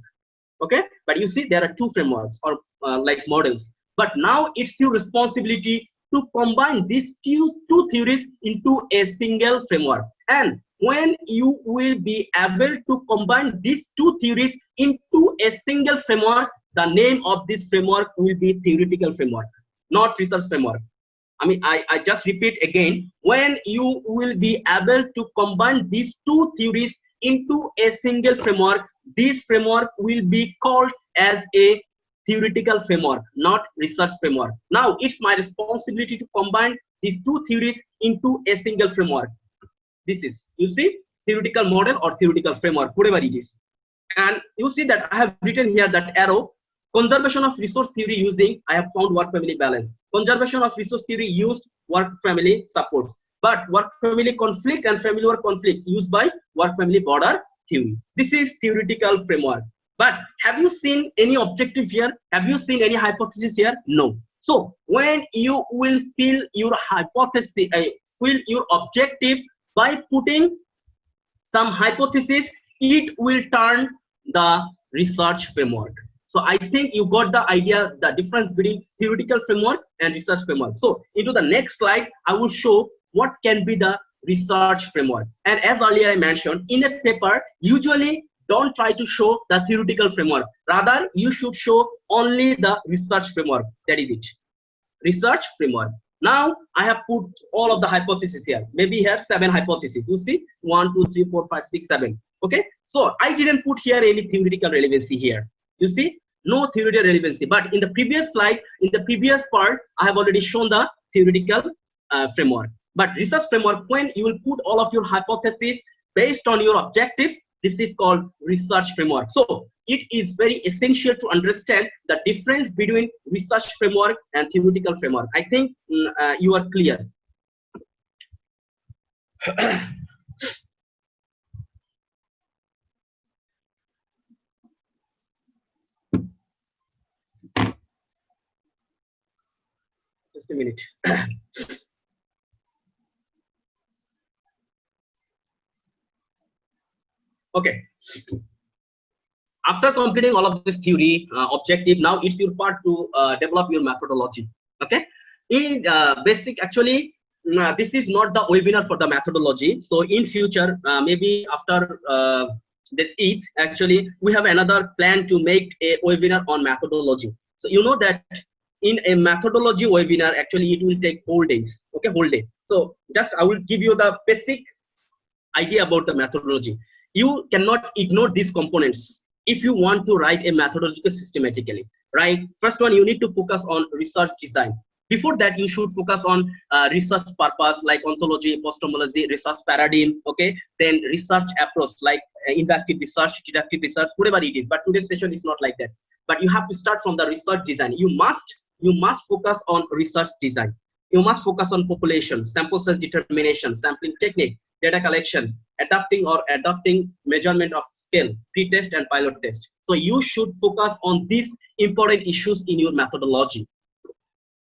Okay, but you see there are two frameworks or like models. But now it's your responsibility to combine these two theories into a single framework. And when you will be able to combine these two theories into a single framework, the name of this framework will be theoretical framework, not research framework. I just repeat again, when you will be able to combine these two theories into a single framework, this framework will be called as a theoretical framework, not research framework. Now it's my responsibility to combine these two theories into a single framework. This is, you see, theoretical model or theoretical framework, whatever it is. And you see that I have written here that arrow, conservation of resource theory using, I have found work family balance. Conservation of resource theory used work family supports, but work family conflict and family work conflict used by work family border theory. This is theoretical framework. But have you seen any objective here? Have you seen any hypothesis here? No. So when you will fill your hypothesis, fill your objective by putting some hypothesis, it will turn the research framework. So I think you got the idea, the difference between theoretical framework and research framework. So into the next slide, I will show what can be the research framework. And as earlier I mentioned, in a paper, usually don't try to show the theoretical framework. Rather, you should show only the research framework. That is it. Research framework. Now I have put all of the hypotheses here. Maybe here 7 hypotheses. You see 1, 2, 3, 4, 5, 6, 7. Okay. So I didn't put here any theoretical relevancy here. You see, no theoretical relevancy. But in the previous slide, in the previous part, I have already shown the theoretical framework. But research framework, when you will put all of your hypotheses based on your objective, this is called research framework. So it is very essential to understand the difference between research framework and theoretical framework. I think you are clear. Just a minute. Okay. After completing all of this theory objective, now it's your part to develop your methodology. Okay. In basic, actually, this is not the webinar for the methodology. So in future, maybe after this ETH, actually, we have another plan to make a webinar on methodology. So you know that in a methodology webinar, actually, it will take whole days. Okay, whole day. So just I will give you the basic idea about the methodology. You cannot ignore these components if you want to write a methodological systematically, right? First one, you need to focus on research design. Before that, you should focus on research purpose like ontology, epistemology, research paradigm, okay? Then research approach like inductive research, deductive research, whatever it is. But today's session is not like that. But you have to start from the research design. You must focus on research design. You must focus on population, sample size determination, sampling technique, data collection, adapting measurement of scale, pre-test and pilot test. So you should focus on these important issues in your methodology.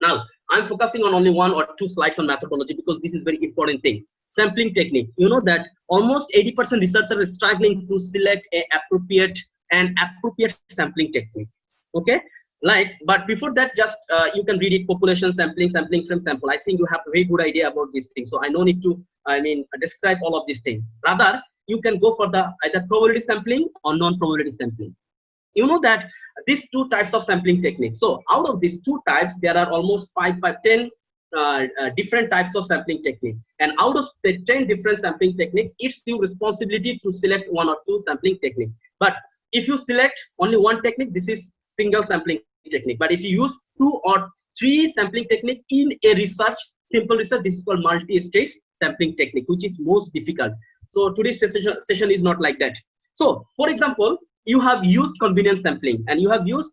Now, I'm focusing on only 1 or 2 slides on methodology because this is very important thing. Sampling technique. You know that almost 80% researchers are struggling to select an appropriate sampling technique. Okay. But before that, just you can read it: population sampling, sampling frame sample. I think you have a very good idea about these things. So I no need to, describe all of these things. Rather, you can go for the either probability sampling or non-probability sampling. You know that these 2 types of sampling techniques. So out of these 2 types, there are almost 10 different types of sampling technique. And out of the 10 different sampling techniques, it's your responsibility to select 1 or 2 sampling technique. But if you select only 1 technique, this is single sampling technique. But if you use 2 or 3 sampling technique in a research, simple research, this is called multi-stage sampling technique, which is most difficult. So today's session is not like that. So for example, you have used convenience sampling and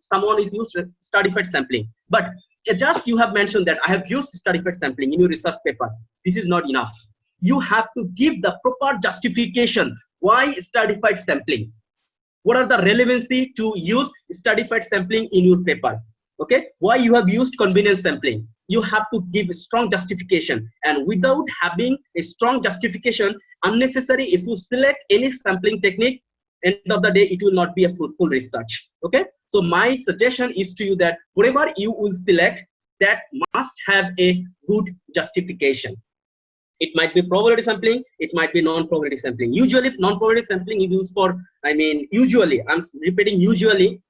someone is used stratified sampling, but just you have mentioned that I have used stratified sampling in your research paper. This is not enough. You have to give the proper justification. Why stratified sampling? What are the relevancy to use stratified sampling in your paper? Okay, why you have used convenience sampling? You have to give a strong justification, and without having a strong justification, unnecessary, if you select any sampling technique, end of the day, it will not be a fruitful research. Okay, so my suggestion is to you that whatever you will select, that must have a good justification. It might be probability sampling, it might be non-probability sampling. Usually non-probability sampling is used for, usually, I'm repeating usually,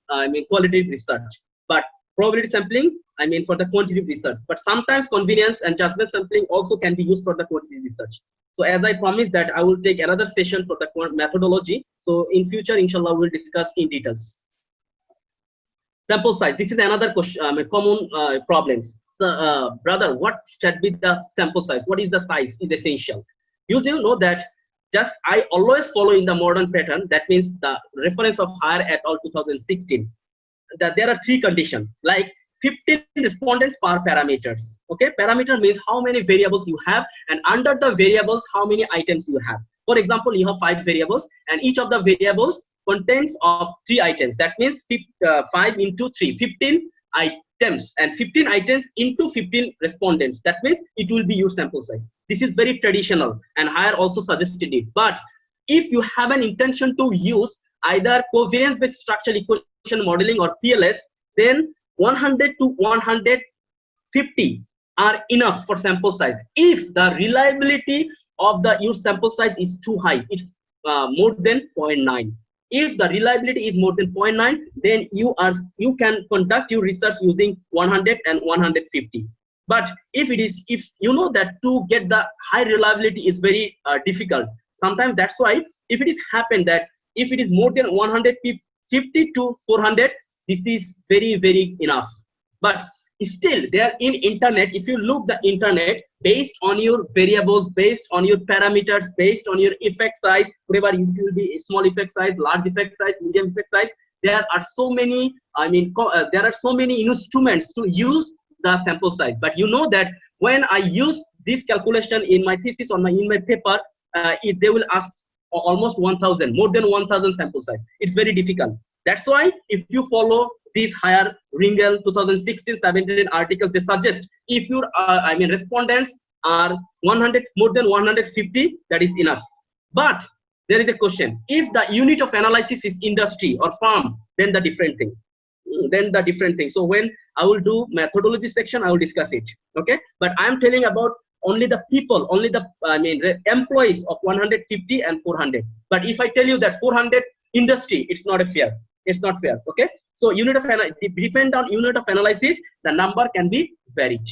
qualitative research. But probability sampling, I mean for the quantitative research, but sometimes convenience and judgment sampling also can be used for the quantitative research. So as I promised that I will take another session for the methodology. So in future, inshallah, we'll discuss in details. Sample size. This is another question, common problems. So, brother, what should be the sample size? What is the size is essential. You do know that just I always follow in the modern pattern. That means the reference of Higher et al. 2016. That there are three conditions like 15 respondents per parameters. Okay, parameter means how many variables you have, and under the variables how many items you have. For example, you have 5 variables, and each of the variables contains of 3 items. That means 5 into 3, 15 items, and 15 items into 15 respondents. That means it will be your sample size. This is very traditional, and Higher also suggested it. But if you have an intention to use either covariance-based structural equation modeling or PLS, then 100 to 150 are enough for sample size. If the reliability of your sample size is too high, it's more than 0.9. If the reliability is more than 0.9, then you can conduct your research using 100 and 150. But if you know that to get the high reliability is very difficult. Sometimes that's why if it is happened that if it is more than 150 to 400, this is very, very enough. But still there in internet, if you look the internet based on your variables, based on your parameters, based on your effect size, whatever it will be, small effect size, large effect size, medium effect size, there are so many, there are so many instruments to use the sample size. But you know that when I use this calculation in my thesis or in my paper, they will ask almost 1,000, more than 1,000 sample size. It's very difficult. That's why if you follow these Higher Ringel 2016-17 articles, they suggest if your respondents are 100, more than 150, that is enough. But there is a question: if the unit of analysis is industry or farm, then the different thing. So when I will do methodology section, I will discuss it. Okay, but I am telling about only the people, only the employees of 150 and 400. But if I tell you that 400 industry, it's not fair. It's not fair. Okay, so depend on unit of analysis, the number can be varied.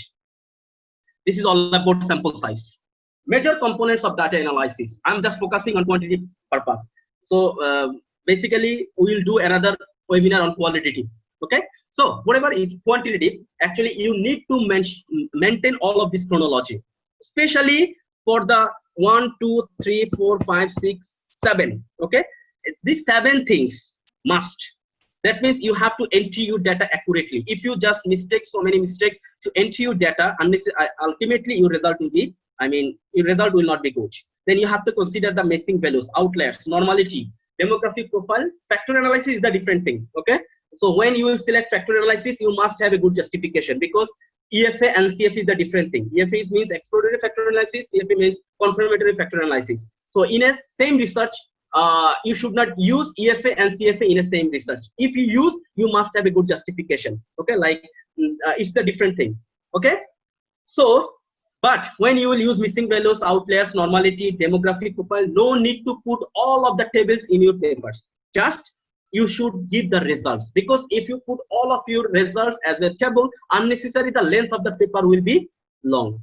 This is all about sample size. Major components of data analysis. I'm just focusing on quantitative purpose. So basically, we will do another webinar on qualitative. Okay, so whatever is quantitative, actually you need to maintain all of this chronology, especially for the 1, 2, 3, 4, 5, 6, 7. Okay, these 7 things must. That means you have to enter your data accurately. If you just so many mistakes to enter your data, unless ultimately your result will be, your result will not be good. Then you have to consider the missing values, outliers, normality, demographic profile. Factor analysis is the different thing. Okay, so when you will select factor analysis, you must have a good justification, because EFA and CFA is the different thing. EFA means exploratory factor analysis, CFA means confirmatory factor analysis. So in a same research, you should not use EFA and CFA in a same research. If you use, you must have a good justification. Okay, like it's the different thing. Okay, so but when you will use missing values, outliers, normality, demographic profile, no need to put all of the tables in your papers. Just you should give the results, because if you put all of your results as a table, unnecessary the length of the paper will be long.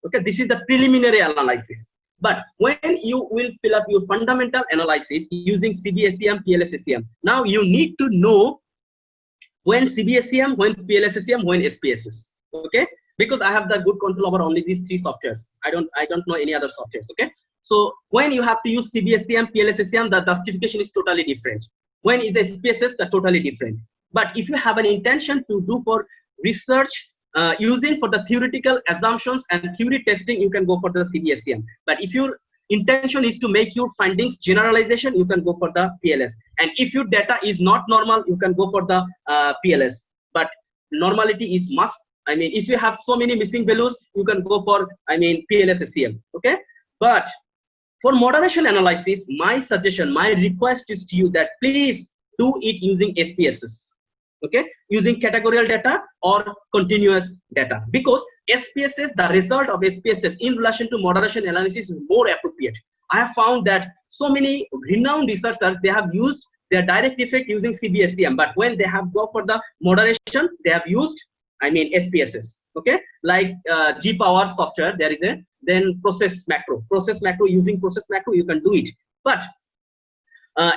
Okay, this is the preliminary analysis. But when you will fill up your fundamental analysis using CBSEM, PLSSEM, now you need to know when CBSEM, when PLSSEM, when SPSS. Okay, because I have the good control over only these 3 softwares. I don't know any other softwares. Okay, so when you have to use CBSEM, PLSSEM, the justification is totally different. When is the SPSS, the totally different. But if you have an intention to do for research using for the theoretical assumptions and theory testing, you can go for the CBSEM. But if your intention is to make your findings generalization, you can go for the PLS. And if your data is not normal, you can go for the PLS. But normality is must. If you have so many missing values, you can go for PLSSEM. Okay, but for moderation analysis, my suggestion, my request is to you that please do it using SPSS. Okay, using categorical data or continuous data, because SPSS, the result of SPSS in relation to moderation analysis is more appropriate. I have found that so many renowned researchers, they have used their direct effect using CBSCM, but when they have go for the moderation, they have used, I mean, SPSS. Okay, like G power software, there is a then process macro using process macro, you can do it. But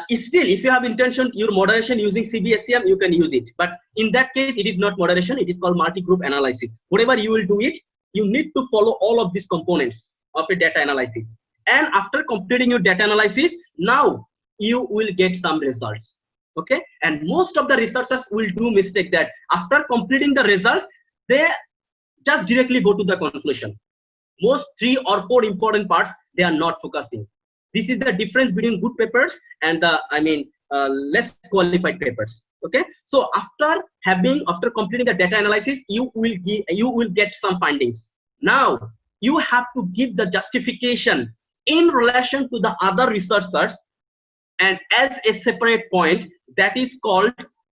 it's still, if you have intention your moderation using CBSCM, you can use it. But in that case, it is not moderation, it is called multi-group analysis. Whatever you will do it, you need to follow all of these components of a data analysis. And after completing your data analysis, now you will get some results. Okay, and most of the researchers will do mistake that after completing the results, they just directly go to the conclusion. Most 3 or 4 important parts they are not focusing. This is the difference between good papers and the, I mean, less qualified papers. Okay, so after completing the data analysis, you will get some findings. Now you have to give the justification in relation to the other researchers, and as a separate point, that is called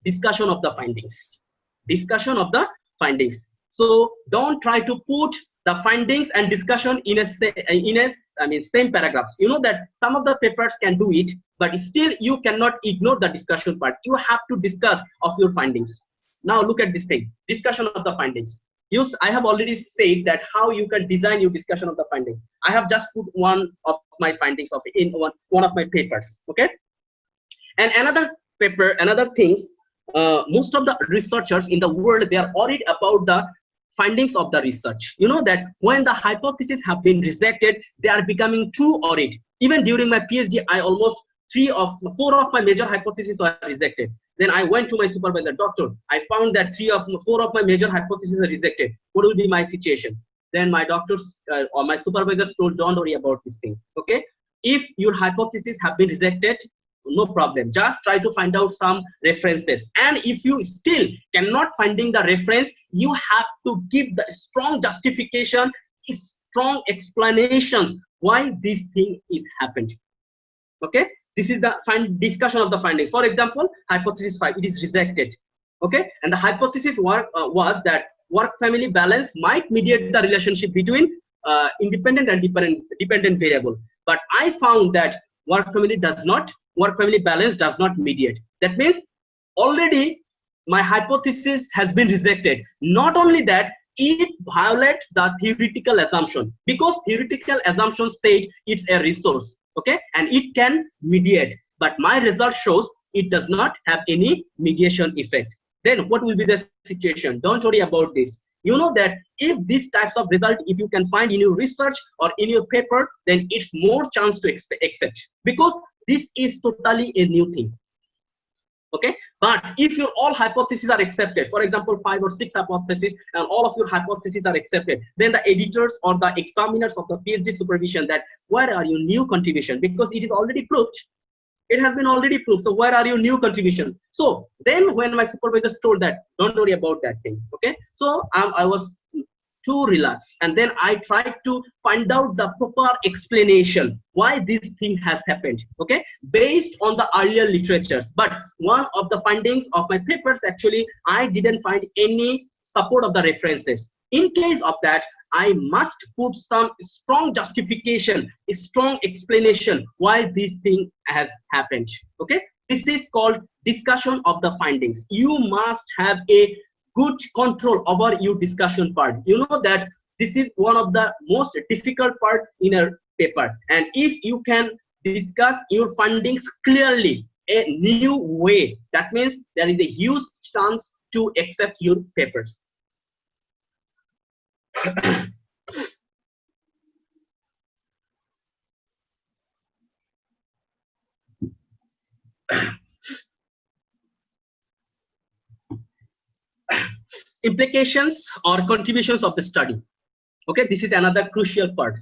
discussion of the findings. Discussion of the findings. So don't try to put the findings and discussion in a same paragraphs. You know that some of the papers can do it, but still you cannot ignore the discussion part. You have to discuss of your findings. Now look at this thing, discussion of the findings. I have already said that how you can design your discussion of the finding. I have just put one of my findings in one of my papers. Okay, and another paper, another things, most of the researchers in the world, they are worried about the findings of the research. You know that when the hypotheses have been rejected, they are becoming too worried. Even during my PhD, I almost 4 of my major hypotheses were rejected. Then I went to my supervisor, doctor, I found that 4 of my major hypotheses are rejected. What will be my situation? Then my doctors or my supervisors told, don't worry about this thing. Okay, if your hypotheses have been rejected, no problem, just try to find out some references, and if you still cannot finding the reference, you have to give the strong justification, strong explanations why this thing is happened. Okay, this is the discussion of the findings. For example, hypothesis 5, it is rejected. Okay, and the hypothesis was that work family balance might mediate the relationship between independent and dependent variable, but I found that work family balance does not mediate. That means already my hypothesis has been rejected. Not only that, it violates the theoretical assumption, because theoretical assumption said it's a resource. Okay, and it can mediate, but my result shows it does not have any mediation effect. Then what will be the situation? Don't worry about this. You know that if these types of result, if you can find in your research or in your paper, then it's more chance to accept, because this is totally a new thing. Okay, but if your all hypotheses are accepted, for example 5 or 6 hypotheses, and all of your hypotheses are accepted, then the editors or the examiners of the PhD supervision, that where are your new contribution, because it is already proved, it has been already proved, so where are your new contribution? So then when my supervisors told that, don't worry about that thing. Okay, so I was too relaxed, and then I tried to find out the proper explanation why this thing has happened. Okay, based on the earlier literatures. But one of the findings of my papers, actually I didn't find any support of the references. In case of that, I must put some strong justification, a strong explanation why this thing has happened. Okay, this is called discussion of the findings. You must have a good control over your discussion part. You know that this is one of the most difficult part in a paper, and if you can discuss your findings clearly, a new way, that means there is a huge chance to accept your papers. Implications or contributions of the study. Okay, this is another crucial part.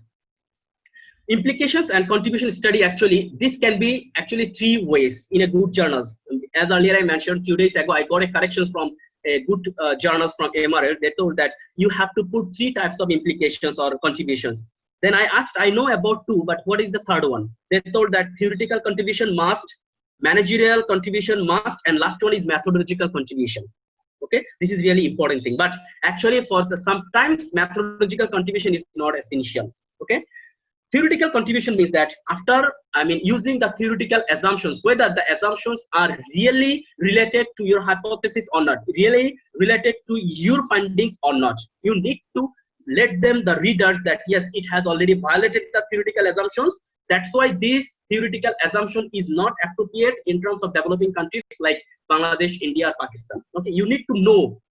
Implications and contribution study, actually this can be actually 3 ways in a good journals. As earlier I mentioned, few days ago I got a corrections from a good journals from MRL. They told that you have to put 3 types of implications or contributions. Then I asked, I know about 2, but what is the third one? They told that theoretical contribution must, managerial contribution must, and last one is methodological contribution. Okay, this is really important thing, but actually for the sometimes methodological contribution is not essential. Okay, theoretical contribution means that after, using the theoretical assumptions, whether the assumptions are really related to your hypothesis or not, really related to your findings or not, you need to let them, the readers, that yes, it has already violated the theoretical assumptions. That's why this theoretical assumption is not appropriate in terms of developing countries like Bangladesh, India, or Pakistan. Okay, you need to know.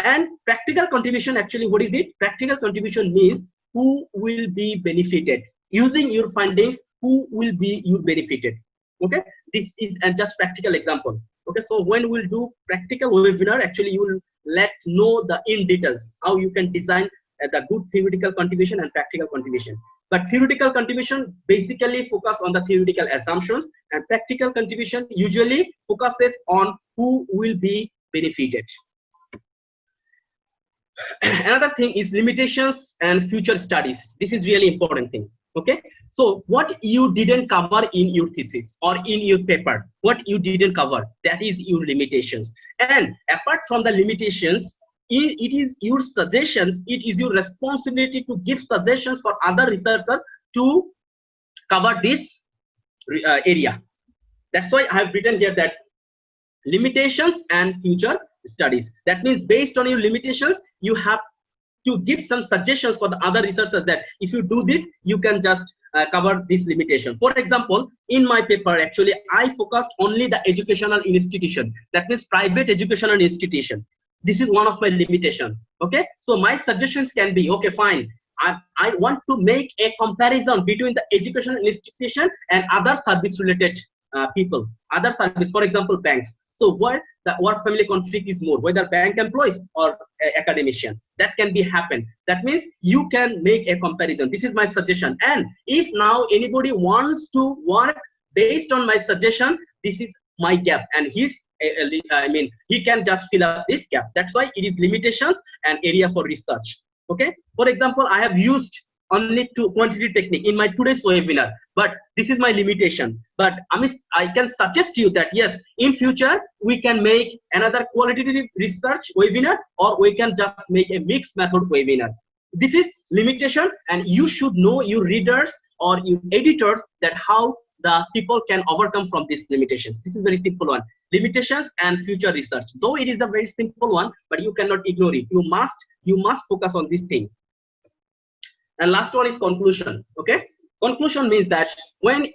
And practical contribution, actually, what is it? Practical contribution means who will be benefited using your findings, who will be you benefited. Okay, this is just practical example. Okay, so when we'll do practical webinar, actually you will let know the in details how you can design the good theoretical contribution and practical contribution. But theoretical contribution basically focus on the theoretical assumptions, and practical contribution usually focuses on who will be benefited. Another thing is limitations and future studies. This is really important thing. Okay, so what you didn't cover in your thesis or in your paper, what you didn't cover, that is your limitations. And apart from the limitations, it is your suggestions, it is your responsibility to give suggestions for other researchers to cover this area. That's why I have written here that limitations and future studies. That means based on your limitations, you have to give some suggestions for the other researchers that if you do this, you can just cover this limitation. For example, in my paper, actually, I focused only the educational institution. That means private educational institution. This is one of my limitation. Okay, so my suggestions can be, okay, fine, I want to make a comparison between the educational institution and other service related people, other service, for example, banks. So what the work family conflict is more, whether bank employees or academicians, that can be happen. That means you can make a comparison. This is my suggestion. And if now anybody wants to work based on my suggestion, this is my gap, and he can just fill up this gap. That's why it is limitations and area for research. Okay, for example, I have used only quantitative technique in my today's webinar, but this is my limitation. But I can suggest to you that yes, in future we can make another qualitative research webinar, or we can just make a mixed method webinar. This is limitation, and you should know, your readers or your editors, that how the people can overcome from these limitations. This is very simple one. Limitations and future research. Though it is a very simple one, but you cannot ignore it. You must focus on this thing. And last one is conclusion. Okay, conclusion means that when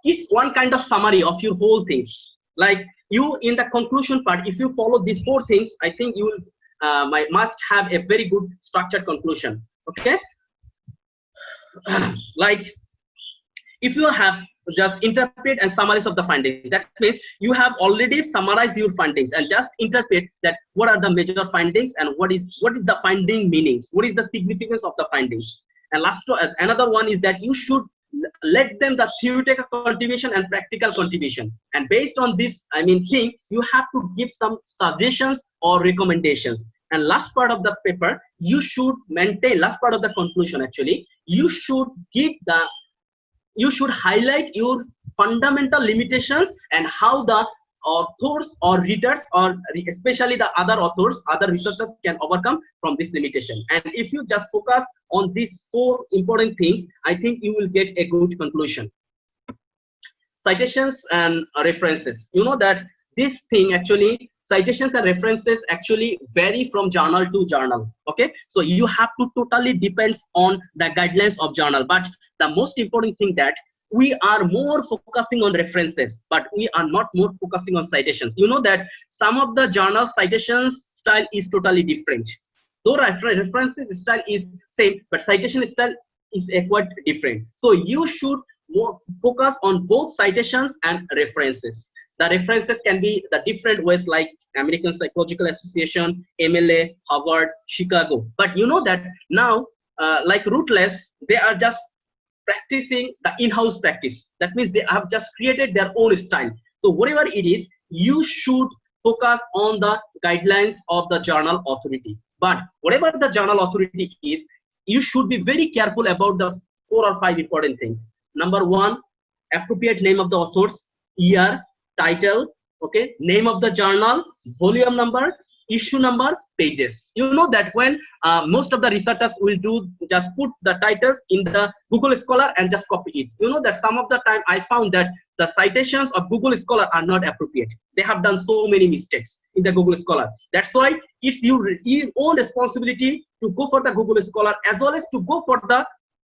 it's one kind of summary of your whole things. Like you, in the conclusion part, if you follow these 4 things, I think you will must have a very good structured conclusion. Okay, like if you have just interpret and summarize of the findings, that means you have already summarized your findings and just interpret that what are the major findings and what is the finding meanings, what is the significance of the findings. And another one is that you should let them the theoretical contribution and practical contribution, and based on this thing, you have to give some suggestions or recommendations. And last part of the paper, you should maintain, last part of the conclusion, actually, you should highlight your fundamental limitations and how the authors or readers, or especially the other authors, other researchers, can overcome from this limitation. And if you just focus on these 4 important things, I think you will get a good conclusion. Citations and references. You know that this thing, actually, citations and references actually vary from journal to journal. Okay, so you have to totally depends on the guidelines of journal. But the most important thing that we are more focusing on references, but we are not more focusing on citations. You know that some of the journal citations style is totally different. Though references style is same, but citation style is quite different. So you should more focus on both citations and references. The references can be the different ways, like American Psychological Association, MLA, Harvard, Chicago. But you know that now, like Rootless, they are just practicing the in-house practice. That means they have just created their own style. So whatever it is, you should focus on the guidelines of the journal authority. But whatever the journal authority is, you should be very careful about the 4 or 5 important things. Number 1, appropriate name of the authors, year, title, okay, name of the journal, volume number, issue number, pages. You know that when most of the researchers will do just put the titles in the Google Scholar and just copy it. You know that some of the time I found that the citations of Google Scholar are not appropriate. They have done so many mistakes in the Google Scholar. That's why it's your own responsibility to go for the Google Scholar as well as to go for the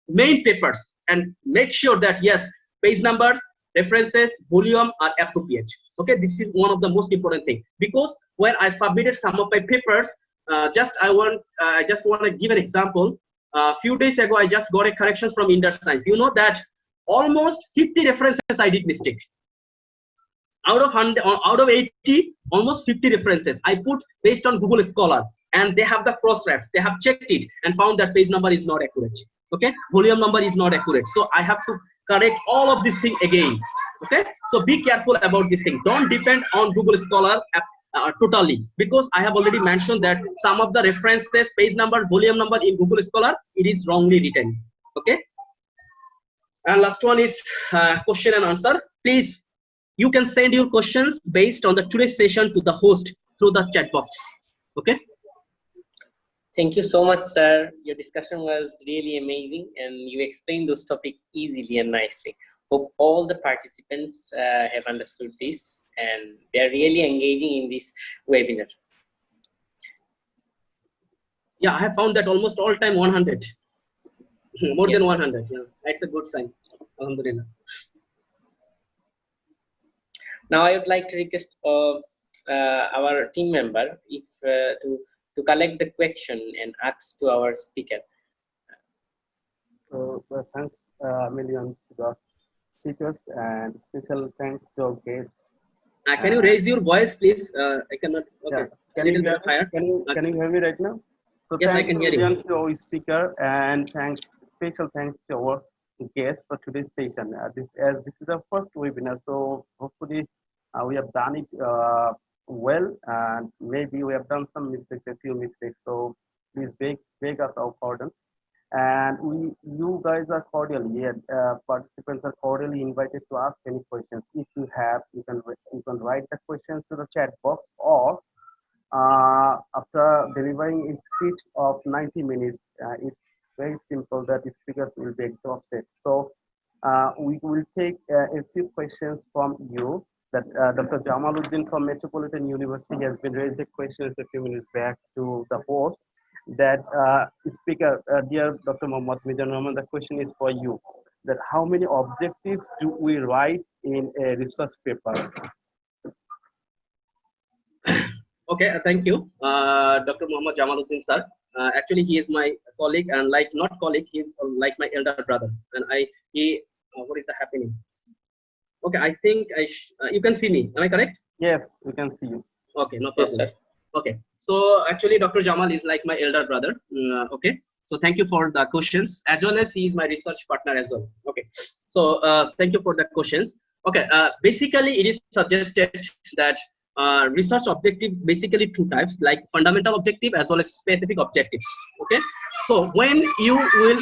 main papers and make sure that yes, page numbers, references, volume are appropriate. Okay, this is one of the most important thing, because when I submitted some of my papers, I just want to give an example. A few days ago, I just got a correction from Inter Science. You know that almost 50 references I did mistake. Out of 100, out of 80, almost 50 references I put based on Google Scholar, and they have the cross-ref. They have checked it and found that page number is not accurate. Okay, volume number is not accurate. So I have to correct all of this thing again. Okay, so be careful about this thing. Don't depend on Google Scholar totally, because I have already mentioned that some of the references, page number, volume number in Google Scholar, it is wrongly written. Okay, and last one is question and answer. Please, you can send your questions based on the today's session to the host through the chat box. Okay. Thank you so much, sir. Your discussion was really amazing, and you explained those topics easily and nicely. Hope all the participants have understood this, and they are really engaging in this webinar. Yeah, I have found that almost all time 100, more Yes, than sir. 100. Yeah, that's a good sign. Alhamdulillah. Now I would like to request our team member if to collect the question and ask to our speaker. So thanks a million to the speakers, and special thanks to our guests. Can you raise your voice, please? I cannot. Okay, Yeah. a little bit higher. Can you hear me right now? So Yes, I thanks can hear you. million to our speaker, and special thanks to our guest for today's session. This is our first webinar, so hopefully we have done it well, and maybe we have done some mistakes, a few mistakes. So please beg us our pardon. And you guys are cordially, participants are cordially invited to ask any questions. If you have, you can write the questions to the chat box, or after delivering a script of 90 minutes, it's very simple that the speakers will be exhausted. So we will take a few questions from you. That Dr. Jamaluddin from Metropolitan University has been raised a question a few minutes back to the host. That speaker, dear Dr. Mohammad Mizan Rahman, the question is for you. That how many objectives do we write in a research paper? Okay, thank you, Dr. Muhammad Jamaluddin sir. Actually, he is my colleague, and like not colleague, he is like my elder brother. And what is happening? Okay, I think you can see me. Am I correct? Yes, we can see you. Okay, no Yes, problem. sir. Okay, so actually, Dr. Jamal is like my elder brother. Okay, so thank you for the questions, as well as he is my research partner as well. Okay, so thank you for the questions. Okay, basically, it is suggested that research objective basically two types, like fundamental objective as well as specific objectives. Okay, so when you will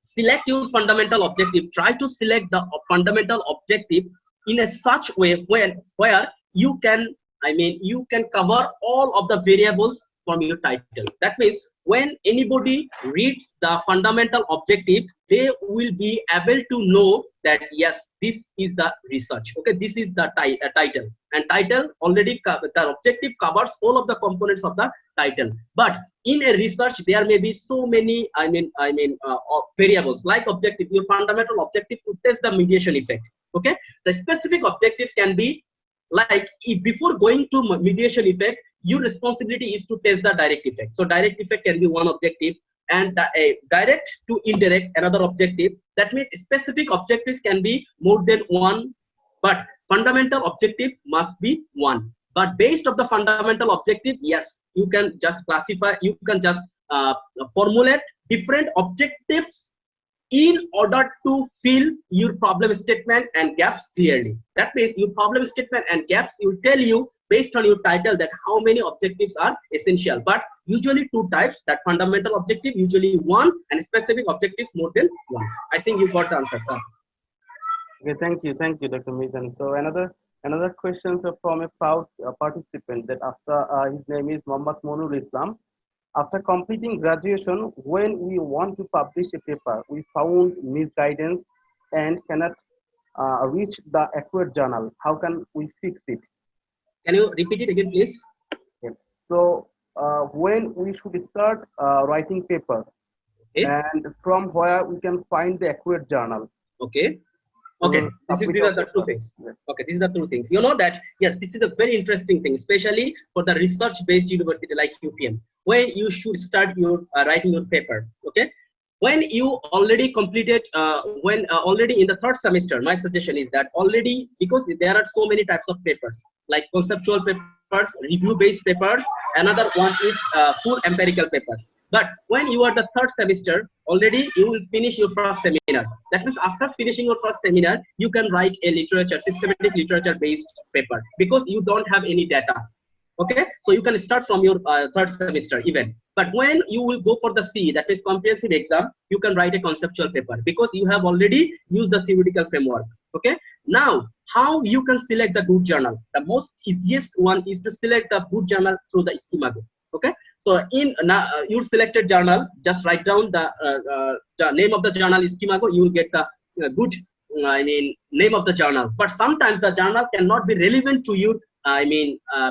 select your fundamental objective, try to select the fundamental objective in a such way where you can, you can cover all of the variables from your title. That means when anybody reads the fundamental objective, they will be able to know that yes, this is the research. Okay, this is the title, and title already the objective covers all of the components of the title. But in a research, there may be so many variables. Like objective, your fundamental objective to test the mediation effect. Okay, the specific objectives can be like, if before going to mediation effect, your responsibility is to test the direct effect. So direct effect can be one objective, and direct to indirect another objective. That means specific objectives can be more than one, but fundamental objective must be one. But based on the fundamental objective, yes, you can just classify, you can just formulate different objectives in order to fill your problem statement and gaps clearly. That means your problem statement and gaps will tell you based on your title that how many objectives are essential. But usually two types, that fundamental objective usually one, and specific objectives more than one. I think you got the answer, sir. Okay, thank you, Dr. Mizan. So another Another question from a proud participant that after his name is Mohammad Monur Islam. After completing graduation, when we want to publish a paper, we found misguidance and cannot reach the accurate journal. How can we fix it? Can you repeat it again, please? Okay. So when we should start writing paper, Okay. and from where we can find the accurate journal. Okay. Okay, these are the two things. Okay, these are the two things. You know that, yes, this is a very interesting thing, especially for the research-based university like UPM, when you should start your writing your paper. Okay, when you already completed, already in the third semester, my suggestion is that already, because there are so many types of papers, like conceptual papers, review-based papers, another one is full empirical papers. But when you are the third semester, already you will finish your first seminar. That means after finishing your first seminar, you can write a systematic literature-based paper because you don't have any data. Okay, so you can start from your third semester even. But when you will go for the C, that is comprehensive exam, you can write a conceptual paper because you have already used the theoretical framework. Okay, now how you can select the good journal? The most easiest one is to select the good journal through the Iskimago. Okay, so in your selected journal, just write down the name of the journal Iskimago. You will get the good name of the journal. But sometimes the journal cannot be relevant to your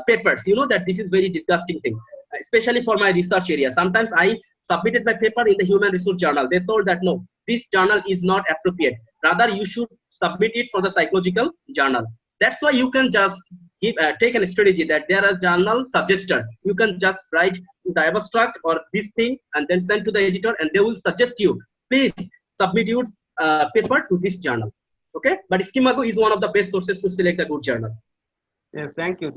papers. You know that this is very disgusting thing, especially for my research area. Sometimes I submitted my paper in the human resource journal. They told that no, this journal is not appropriate. Rather, you should submit it for the psychological journal. That's why you can just take a strategy that there are journal suggested. You can just write the abstract or this thing and then send to the editor, and they will suggest you, please submit your paper to this journal. Okay, but Iskimago is one of the best sources to select a good journal. Yes, thank you.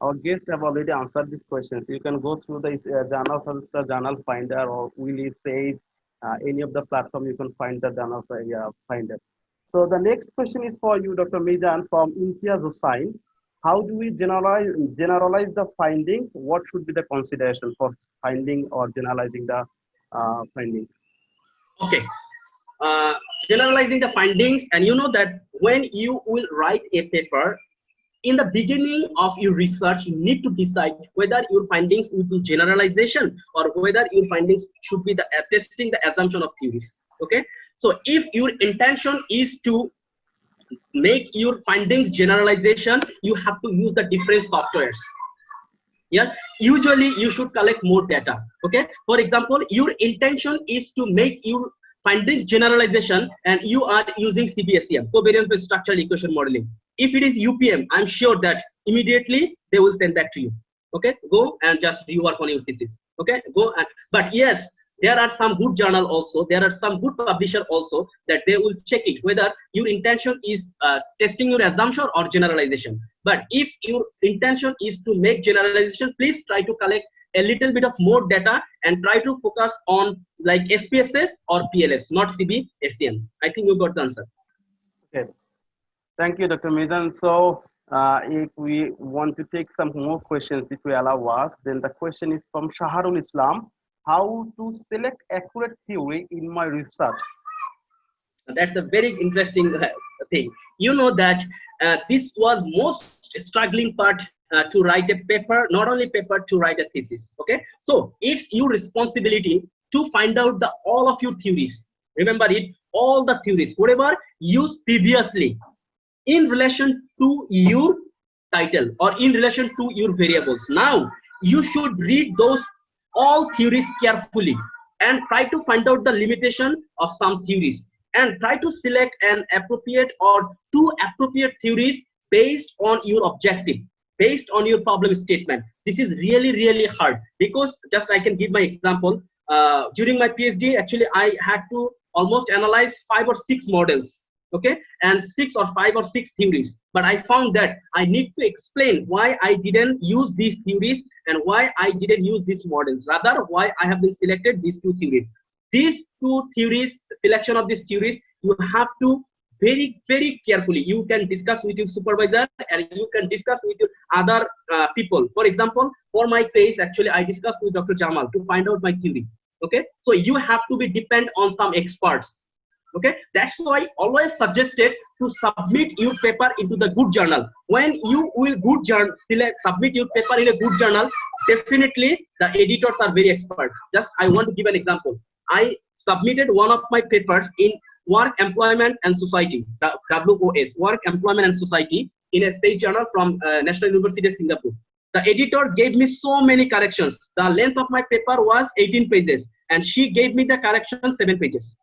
Our guests have already answered these questions. You can go through the journal finder, or Willy Sage, any of the platform you can find the journal finder. So the next question is for you, Dr. Mizan from Imtiaz Hussain. How do we generalize the findings? What should be the consideration for finding or generalizing the findings? Okay. Generalizing the findings, and you know that when you will write a paper, in the beginning of your research, you need to decide whether your findings will be generalization or whether your findings should be the testing the assumption of theories. Okay, so if your intention is to make your findings generalization, you have to use the different softwares. Yeah, usually you should collect more data. Okay, for example, your intention is to make your findings generalization and you are using CBSEM, covariance based structural equation modeling. If it is UPM, I'm sure that immediately they will send back to you. Okay, go and just rework on your thesis. Okay, go and, but yes, there are some good journal also, there are some good publisher also that they will check it whether your intention is testing your assumption or generalization. But if your intention is to make generalization, please try to collect a little bit of more data and try to focus on like SPSS or PLS, not CBSEM. I think you got the answer. Okay, thank you, Dr. Mizan. So if we want to take some more questions, if we allow us, then the question is from Shaharul Islam. How to select accurate theory in my research? That's a very interesting thing. You know that this was most struggling part to write a paper, not only paper, to write a thesis. Okay, so it's your responsibility to find out all of your theories. Remember it, all the theories, whatever used previously in relation to your title or in relation to your variables. Now you should read those all theories carefully and try to find out the limitation of some theories and try to select an appropriate or two appropriate theories based on your objective, based on your problem statement. This is really, really hard because just I can give my example. During my PhD, actually, I had to almost analyze 5 or 6 models. Okay, and 6 or 5 or 6 theories, but I found that I need to explain why I didn't use these theories and why I didn't use these models, rather why I have been selected these 2 theories. These 2 theories, selection of these theories, you have to very, very carefully. You can discuss with your supervisor and you can discuss with your other people. For example, for my case, actually I discussed with Dr. Jamal to find out my theory. Okay, so you have to be depend on some experts. Okay, that's why I always suggested to submit your paper into the good journal. When you will submit your paper in a good journal, definitely the editors are very expert. Just I want to give an example. I submitted one of my papers in Work, Employment and Society, the WOS, Work, Employment and Society, in a state journal from National University of Singapore. The editor gave me so many corrections. The length of my paper was 18 pages and she gave me the correction 7 pages.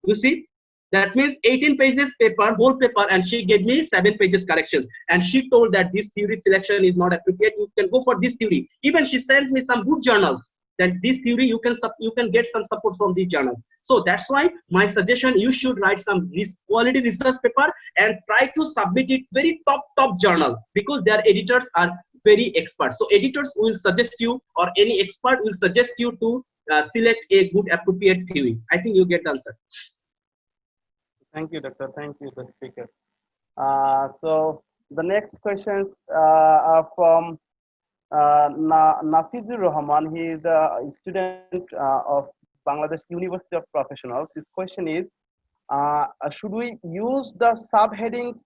You see, that means 18 pages paper, whole paper, and she gave me 7 pages corrections. And she told that this theory selection is not appropriate. You can go for this theory. Even she sent me some good journals that this theory you can get some support from these journals. So that's why my suggestion, you should write some quality research paper and try to submit it very top journal, because their editors are very expert. So editors will suggest you, or any expert will suggest you to select a good appropriate theory. I think you get the answer. Thank you, Doctor. Thank you, the speaker. So the next questions are from Nafizur Rahman. He is a student of Bangladesh University of Professionals. His question is, should we use the subheadings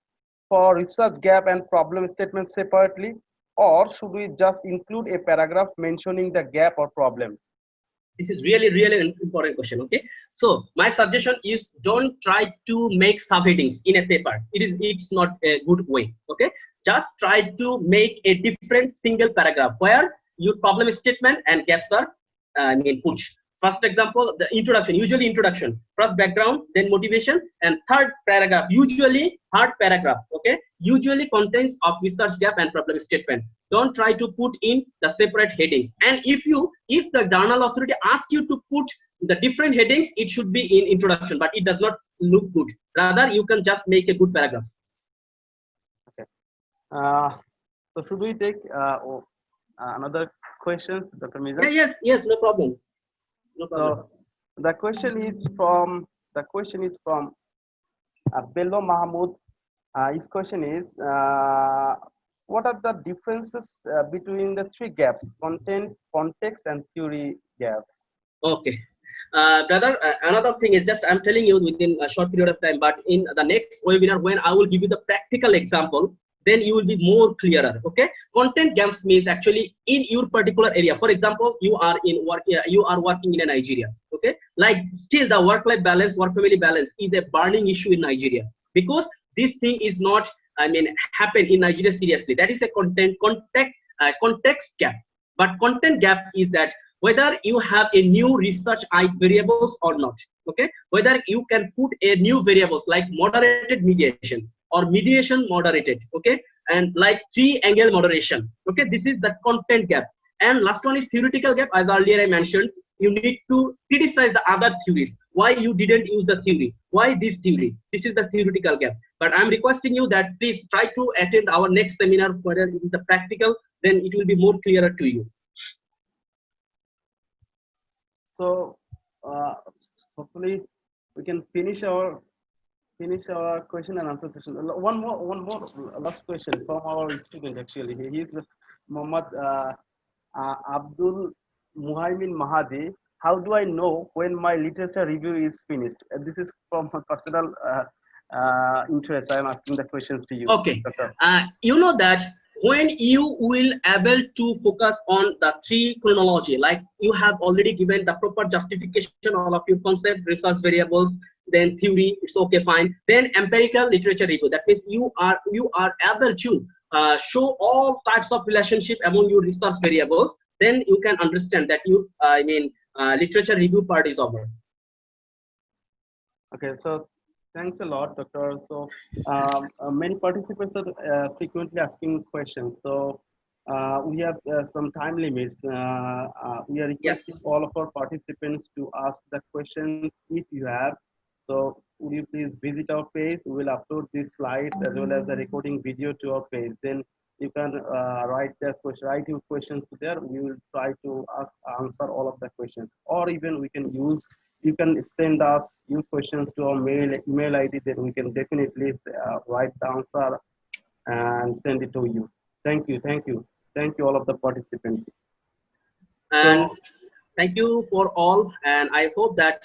for research gap and problem statements separately, or should we just include a paragraph mentioning the gap or problem? This is really an important question. Okay, so my suggestion is, don't try to make subheadings in a paper. It's not a good way. Okay, just try to make a different single paragraph where your problem statement and gaps are put. First example, the introduction, usually introduction, first background, then motivation, and third paragraph, usually third paragraph, okay, usually contains of research gap and problem statement. Don't try to put in the separate headings. And if the journal authority asks you to put the different headings, it should be in introduction, but it does not look good. Rather, you can just make a good paragraph. Okay. So should we take another questions, Dr. Mizan? Yes, no problem. No problem. So the question is from Bello Mahmoud. His question is, what are the differences between the three gaps: content, context, and theory gaps? Okay. Brother, another thing is, just I'm telling you within a short period of time, but in the next webinar, when I will give you the practical example, then you will be more clearer. Okay, content gaps means actually in your particular area. For example, you are working in Nigeria. Okay, like still the work-life balance, work-family balance is a burning issue in Nigeria, because this thing is not happen in Nigeria seriously. That is a context gap. But content gap is that whether you have a new research variables or not. Okay, whether you can put a new variables like moderated mediation or mediation moderated, okay, and like 3-angle moderation. Okay, this is the content gap. And last one is theoretical gap. As earlier I mentioned, you need to criticize the other theories. Why you didn't use the theory? Why this theory? This is the theoretical gap. But I'm requesting you that please try to attend our next seminar, whether it is the practical, then it will be more clearer to you. So hopefully we can finish our question and answer session. One more last question from our student. Actually, he is Muhammad Abdul Muhaimin Mahadi. How do I know when my literature review is finished? This is from a personal interest. I am asking the questions to you. Okay. You know that when you will able to focus on the 3 chronology, like you have already given the proper justification all of your concept, research variables, then theory, it's okay, fine. Then empirical literature review. That means you are able to show all types of relationship among your research variables. Then you can understand that literature review part is over. Okay, so thanks a lot, Doctor. So many participants are frequently asking questions. So we have some time limits. We are requesting all of our participants to ask the questions if you have. So would you please visit our page? We will upload these slides as well as the recording video to our page. Then you can write your questions there. We will try to answer all of the questions. Or even you can send us your questions to our email ID. Then we can definitely write the answer and send it to you. Thank you all of the participants. And thank you for all, and I hope that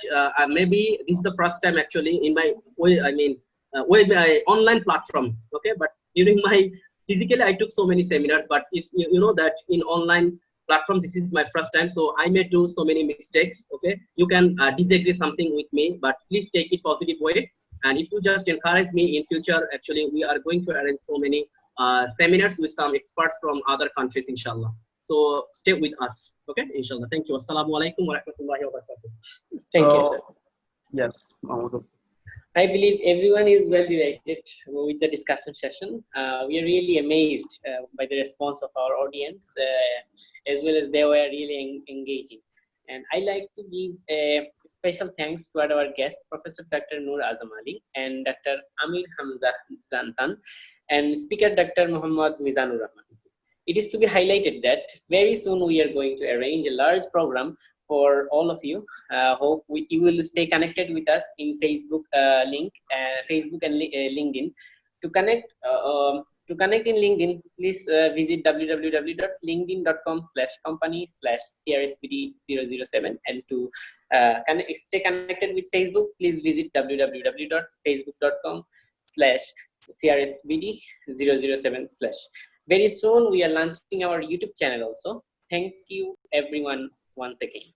maybe this is the first time actually in my way. I mean, with my online platform. Okay, but during my physically, I took so many seminars, but it's, you know that in online platform, this is my first time, so I may do so many mistakes. Okay, you can disagree something with me, but please take it positive way. And if you just encourage me in future, actually, we are going to arrange so many seminars with some experts from other countries, inshallah. So stay with us, okay? Inshallah. Thank you. Assalamu alaikum wa rahmatullahi wa barakatuh. Thank you, sir. Yes, Mahmoud. I believe everyone is well delighted with the discussion session. We are really amazed by the response of our audience, as well as they were really engaging. And I like to give a special thanks to our guest, Professor Dr. Noor Azam Ali and Dr. Amir Hamza Zantan, and speaker Dr. Muhammad Mizanur Rahman. It is to be highlighted that very soon we are going to arrange a large program for all of you. Hope you will stay connected with us in Facebook Facebook and LinkedIn. To connect in LinkedIn, please visit www.linkedin.com/company/CRSBD007, and to stay connected with Facebook, please visit www.facebook.com/CRSBD007/. Very soon we are launching our YouTube channel also. Thank you everyone once again.